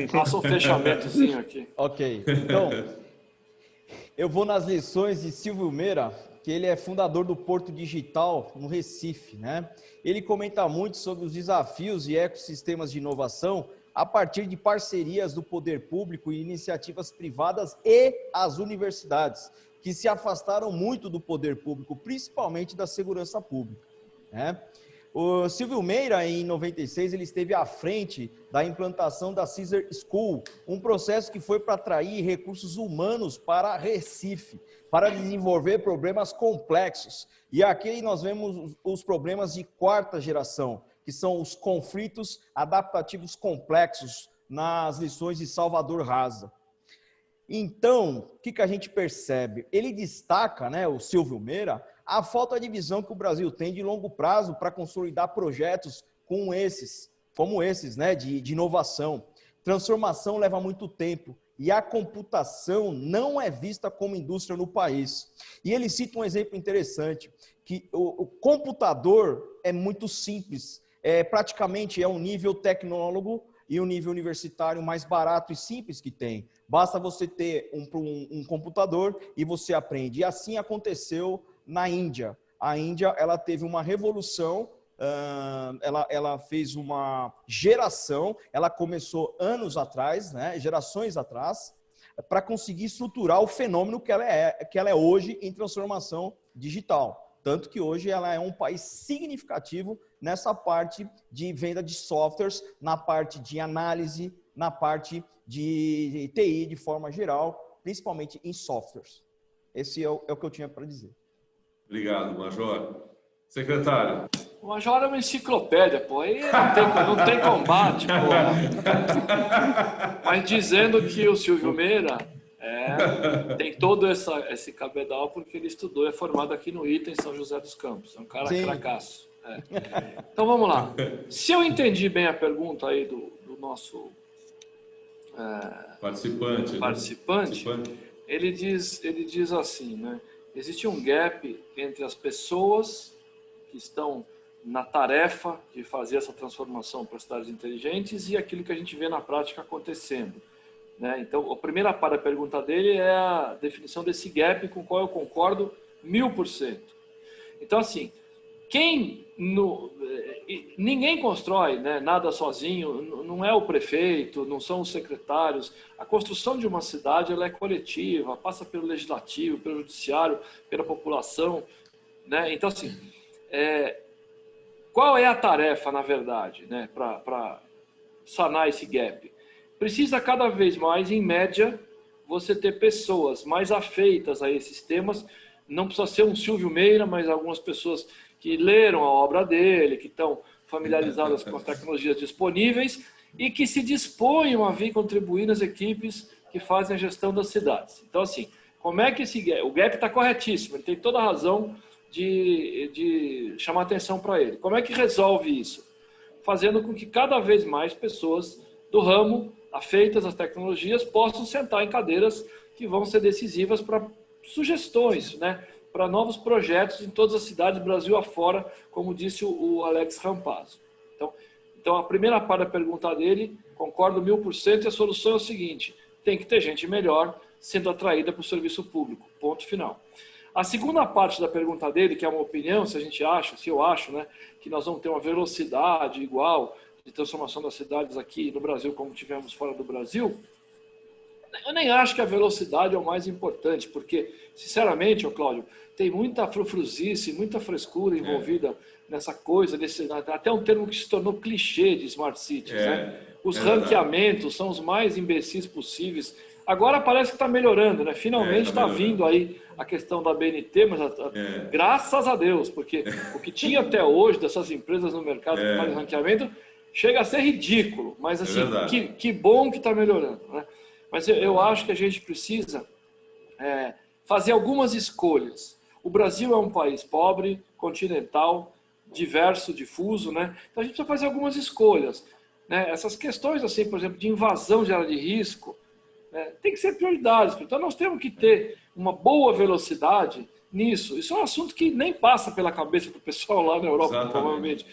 Faça um fechamentozinho aqui. Ok, então, eu vou nas lições de Silvio Meira, que ele é fundador do Porto Digital no Recife, né? Ele comenta muito sobre os desafios e ecossistemas de inovação a partir de parcerias do poder público e iniciativas privadas e as universidades, que se afastaram muito do poder público, principalmente da segurança pública, né? O Silvio Meira, em 96, ele esteve à frente da implantação da Caesar School, um processo que foi para atrair recursos humanos para Recife, para desenvolver problemas complexos. E aqui nós vemos os problemas de 4ª geração, que são os conflitos adaptativos complexos nas lições de Salvador Raza. Então, o que a gente percebe? Ele destaca, né, o Silvio Meira, a falta de visão que o Brasil tem de longo prazo para consolidar projetos como esses, né, de inovação. Transformação leva muito tempo e a computação não é vista como indústria no país. E ele cita um exemplo interessante, que o computador é muito simples, praticamente é um nível tecnólogo e um nível universitário mais barato e simples que tem. Basta você ter um computador e você aprende. E assim aconteceu na Índia. A Índia, ela teve uma revolução, ela fez uma geração, ela começou anos atrás, né, gerações atrás, para conseguir estruturar o fenômeno que ela é hoje em transformação digital. Tanto que hoje ela é um país significativo nessa parte de venda de softwares, na parte de análise, na parte de TI de forma geral, principalmente em softwares. Esse é o que eu tinha para dizer. Obrigado, Major. Secretário. O Major é uma enciclopédia, pô. Aí não tem combate, pô. Mas dizendo que o Silvio Meira tem todo esse cabedal porque ele estudou, é formado aqui no ITA em São José dos Campos. É um cara cracaço. Então vamos lá. Se eu entendi bem a pergunta aí do nosso participante, ele diz assim, né? Existe um gap entre as pessoas que estão na tarefa de fazer essa transformação para cidades inteligentes e aquilo que a gente vê na prática acontecendo, né? Então, a primeira parte da pergunta dele é a definição desse gap com o qual eu concordo 1000%. Então, assim, Ninguém constrói, né, nada sozinho, não é o prefeito, não são os secretários. A construção de uma cidade ela é coletiva, passa pelo legislativo, pelo judiciário, pela população, né? Então, assim, qual é a tarefa, na verdade, né, para sanar esse gap? Precisa cada vez mais, em média, você ter pessoas mais afeitas a esses temas. Não precisa ser um Silvio Meira, mas algumas pessoas que leram a obra dele, que estão familiarizadas com as tecnologias disponíveis e que se disponham a vir contribuir nas equipes que fazem a gestão das cidades. Então, assim, como é que o gap está corretíssimo, ele tem toda a razão de chamar atenção para ele. Como é que resolve isso? Fazendo com que cada vez mais pessoas do ramo, afeitas às tecnologias, possam sentar em cadeiras que vão ser decisivas para sugestões, né, para novos projetos em todas as cidades, Brasil afora, como disse o Alex Rampazzo. Então, a primeira parte da pergunta dele, concordo 1000%, e a solução é o seguinte: tem que ter gente melhor sendo atraída para o serviço público, ponto final. A segunda parte da pergunta dele, que é uma opinião, se eu acho, né, que nós vamos ter uma velocidade igual de transformação das cidades aqui no Brasil como tivemos fora do Brasil, eu nem acho que a velocidade é o mais importante, porque, sinceramente, Cláudio, tem muita frufruzice, muita frescura envolvida nessa coisa, até um termo que se tornou clichê de Smart Cities. Né? Os ranqueamentos são os mais imbecis possíveis. Agora parece que está melhorando, né? Finalmente está vindo aí a questão da BNT, mas graças a Deus, porque o que tinha até hoje dessas empresas no mercado que fazem ranqueamento chega a ser ridículo, mas assim, que bom que está melhorando, né? Mas eu acho que a gente precisa fazer algumas escolhas. O Brasil é um país pobre, continental, diverso, difuso, né? Então a gente precisa fazer algumas escolhas, né? Essas questões, assim, por exemplo, de invasão de área de risco, né, tem que ser prioridades. Então nós temos que ter uma boa velocidade nisso. Isso é um assunto que nem passa pela cabeça do pessoal lá na Europa, provavelmente.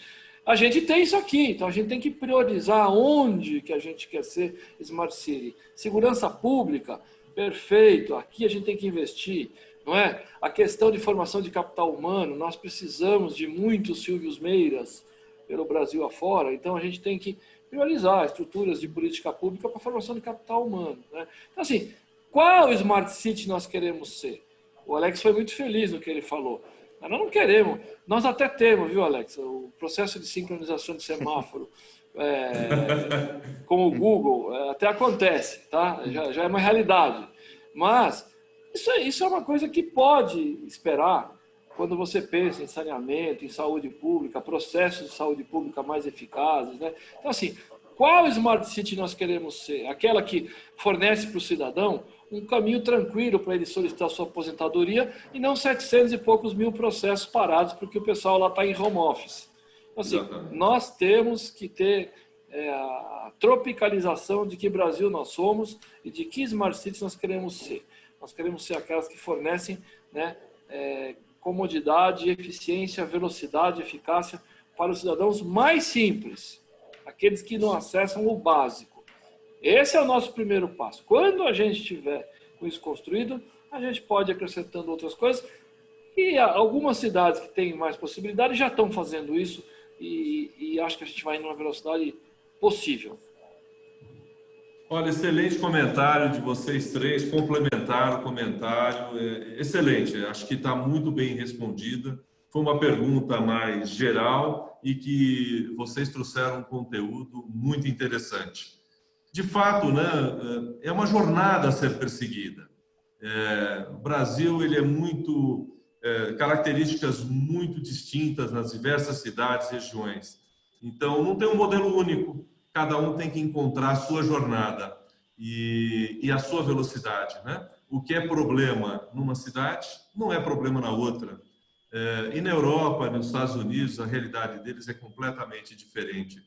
A gente tem isso aqui, então a gente tem que priorizar onde que a gente quer ser Smart City. Segurança pública, perfeito, aqui a gente tem que investir, não é? A questão de formação de capital humano, nós precisamos de muitos Silvios Meiras pelo Brasil afora, então a gente tem que priorizar estruturas de política pública para a formação de capital humano, né? Então, assim, qual Smart City nós queremos ser? O Alex foi muito feliz no que ele falou. Nós não queremos. Nós até temos, viu, Alex? O processo de sincronização de semáforo com o Google até acontece, tá? Já é uma realidade. Mas isso é uma coisa que pode esperar quando você pensa em saneamento, em saúde pública, processos de saúde pública mais eficazes, né? Então, assim, qual Smart City nós queremos ser? Aquela que fornece para o cidadão um caminho tranquilo para ele solicitar sua aposentadoria e não 700 e poucos mil processos parados porque o pessoal lá está em home office. Então, assim, nós temos que ter a tropicalização de que Brasil nós somos e de que Smart Cities nós queremos ser. Nós queremos ser aquelas que fornecem, né, comodidade, eficiência, velocidade, eficácia para os cidadãos mais simples, aqueles que não acessam o básico. Esse é o nosso primeiro passo. Quando a gente tiver com isso construído, a gente pode ir acrescentando outras coisas. E algumas cidades que têm mais possibilidades já estão fazendo isso e acho que a gente vai numa velocidade possível. Olha, excelente comentário de vocês três, complementar o comentário, excelente, acho que está muito bem respondida. Foi uma pergunta mais geral e que vocês trouxeram um conteúdo muito interessante. De fato, né, é uma jornada a ser perseguida. O Brasil ele é muito características muito distintas nas diversas cidades e regiões. Então, não tem um modelo único. Cada um tem que encontrar a sua jornada e a sua velocidade, né? O que é problema numa cidade não é problema na outra. E na Europa, nos Estados Unidos, a realidade deles é completamente diferente.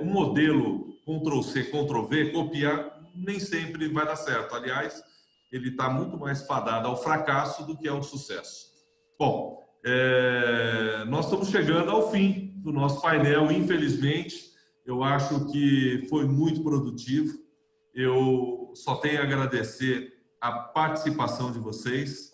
Um modelo Ctrl+C, Ctrl+V, copiar, nem sempre vai dar certo. Aliás, ele está muito mais fadado ao fracasso do que ao sucesso. Bom, nós estamos chegando ao fim do nosso painel, infelizmente. Eu acho que foi muito produtivo. Eu só tenho a agradecer a participação de vocês.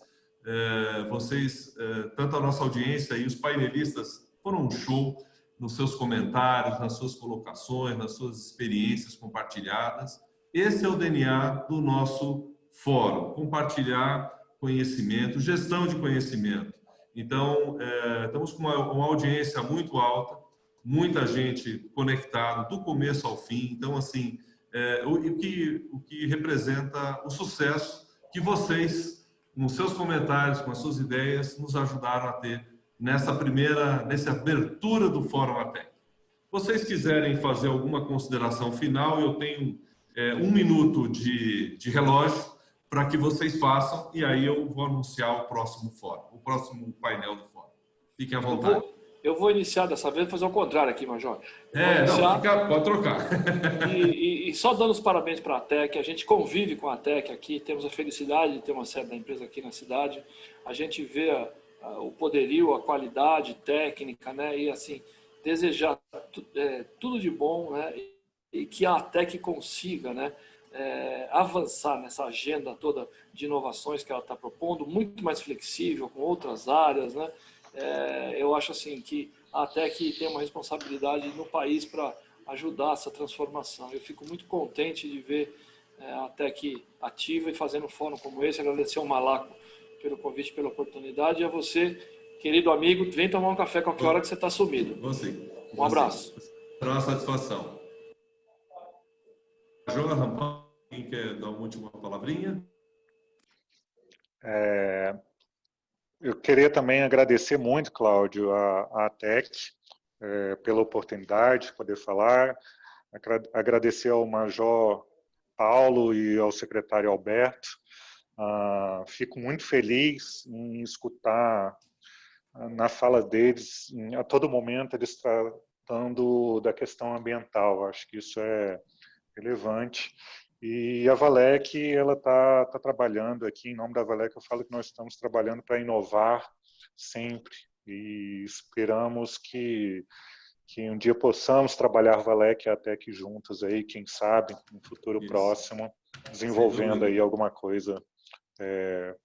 Vocês, tanto a nossa audiência e os painelistas, foram um show nos seus comentários, nas suas colocações, nas suas experiências compartilhadas. Esse é o DNA do nosso fórum, compartilhar conhecimento, gestão de conhecimento. Então, estamos com uma audiência muito alta, muita gente conectada do começo ao fim. Então, assim, o que representa o sucesso que vocês, com seus comentários, com as suas ideias, nos ajudaram a ter nessa abertura do Fórum ATEC. Se vocês quiserem fazer alguma consideração final, eu tenho 1 minuto de relógio para que vocês façam, e aí eu vou anunciar o próximo fórum, o próximo painel do fórum. Fiquem à vontade. Eu vou iniciar dessa vez, fazer o contrário aqui, Major. Pode trocar. E só dando os parabéns para a ATEC, a gente convive com a ATEC aqui, temos a felicidade de ter uma sede da empresa aqui na cidade, a gente vê o poderio, a qualidade técnica, né? E assim, desejar tudo de bom, né? E que a ATEC consiga, né? Avançar nessa agenda toda de inovações que ela está propondo, muito mais flexível, com outras áreas, né? Eu acho assim que a ATEC tem uma responsabilidade no país para ajudar essa transformação. Eu fico muito contente de ver a ATEC ativa e fazendo um fórum como esse. Agradecer ao Malaco pelo convite, pela oportunidade, e a você, querido amigo, vem tomar um café qualquer hora que você está sumido. Um abraço. Será uma satisfação. João Rampão, quem quer dar uma última palavrinha? Eu queria também agradecer muito, Cláudio, a ATEC pela oportunidade de poder falar, agradecer ao Major Paulo e ao secretário Alberto. Fico muito feliz em escutar na fala deles, a todo momento, eles tratando da questão ambiental. Acho que isso é relevante. E a Valec, ela está trabalhando aqui, em nome da Valec, eu falo que nós estamos trabalhando para inovar sempre. E esperamos que um dia possamos trabalhar Valec e ATEC juntos aí, quem sabe, no futuro próximo, desenvolvendo aí alguma coisa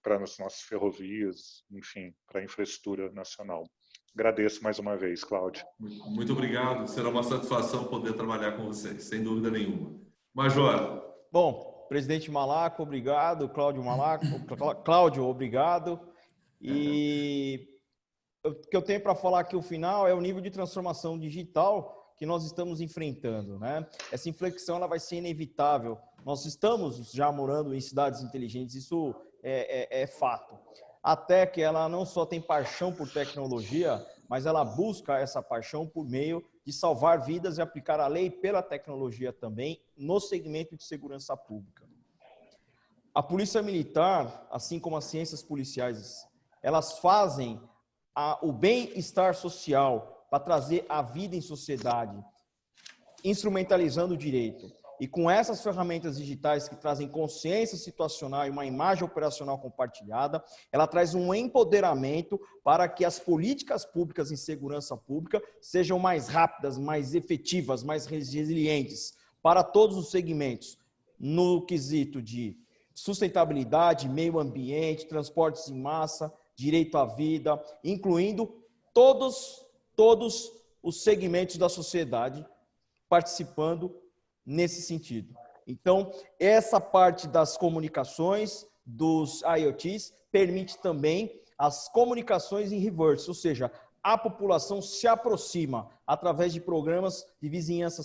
para as nossas ferrovias, enfim, para a infraestrutura nacional. Agradeço mais uma vez, Cláudio. Muito obrigado. Será uma satisfação poder trabalhar com vocês, sem dúvida nenhuma. Major. Bom, presidente Malaco, obrigado. Cláudio, obrigado. E o que eu tenho para falar aqui no final é o nível de transformação digital que nós estamos enfrentando, né? Essa inflexão ela vai ser inevitável. Nós estamos já morando em cidades inteligentes, isso é fato. A TEC, ela não só tem paixão por tecnologia, mas ela busca essa paixão por meio de salvar vidas e aplicar a lei pela tecnologia também no segmento de segurança pública. A Polícia Militar, assim como as ciências policiais, elas fazem o bem-estar social para trazer a vida em sociedade, instrumentalizando o direito. E com essas ferramentas digitais que trazem consciência situacional e uma imagem operacional compartilhada, ela traz um empoderamento para que as políticas públicas em segurança pública sejam mais rápidas, mais efetivas, mais resilientes para todos os segmentos, no quesito de sustentabilidade, meio ambiente, transportes em massa, direito à vida, incluindo todos os segmentos da sociedade participando nesse sentido. Então, essa parte das comunicações, dos IoTs, permite também as comunicações em reverse, ou seja, a população se aproxima através de programas de vizinhança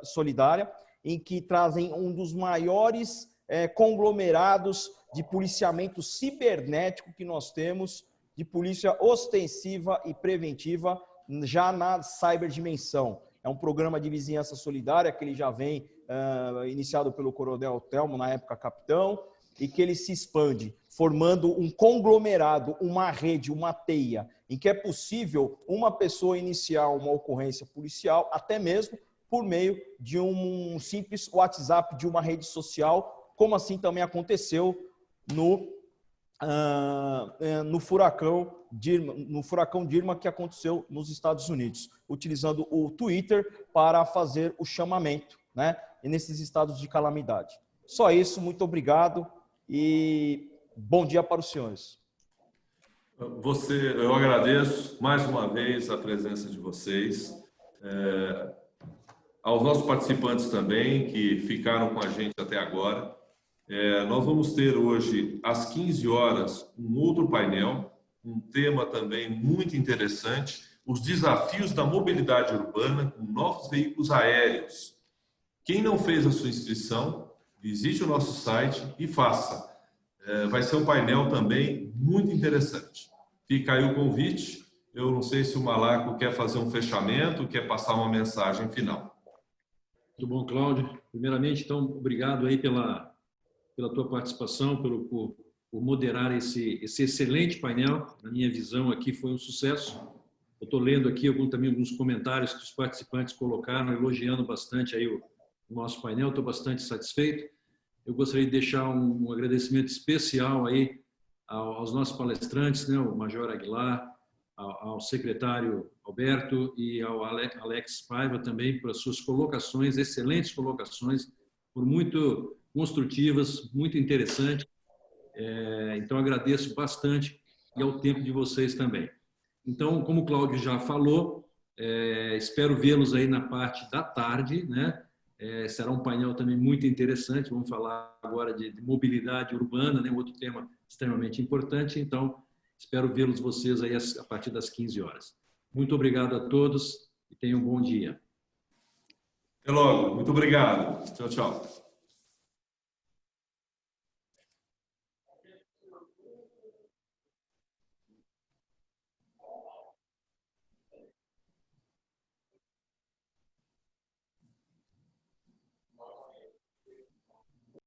solidária, em que trazem um dos maiores conglomerados de policiamento cibernético que nós temos, de polícia ostensiva e preventiva, já na cyberdimensão. É um programa de vizinhança solidária que ele já vem iniciado pelo Coronel Telmo, na época capitão, e que ele se expande, formando um conglomerado, uma rede, uma teia, em que é possível uma pessoa iniciar uma ocorrência policial, até mesmo por meio de um simples WhatsApp de uma rede social, como assim também aconteceu no furacão Irma que aconteceu nos Estados Unidos, utilizando o Twitter para fazer o chamamento, né, nesses estados de calamidade. Só isso, muito obrigado e bom dia para os senhores. Eu agradeço mais uma vez a presença de vocês, aos nossos participantes também que ficaram com a gente até agora. Nós vamos ter hoje, às 15 horas, um outro painel, um tema também muito interessante, os desafios da mobilidade urbana com novos veículos aéreos. Quem não fez a sua inscrição, visite o nosso site e faça. Vai ser um painel também muito interessante. Fica aí o convite. Eu não sei se o Malaco quer fazer um fechamento, quer passar uma mensagem final. Muito bom, Cláudio. Primeiramente, então, obrigado aí pela tua participação, por moderar esse excelente painel. Na minha visão, aqui foi um sucesso. Eu estou lendo aqui também alguns comentários que os participantes colocaram, elogiando bastante aí o nosso painel. Estou bastante satisfeito. Eu gostaria de deixar um agradecimento especial aí aos nossos palestrantes, né, o Major Aguilar, ao secretário Alberto e ao Alex Paiva também por as suas colocações, excelentes colocações, por muito construtivas, muito interessantes. Então, agradeço bastante e ao tempo de vocês também. Então, como o Cláudio já falou, espero vê-los aí na parte da tarde, né? Será um painel também muito interessante. Vamos falar agora de mobilidade urbana, né? Outro tema extremamente importante. Então, espero vê-los vocês aí a partir das 15 horas. Muito obrigado a todos e tenham um bom dia. Até logo. Muito obrigado. Tchau, tchau.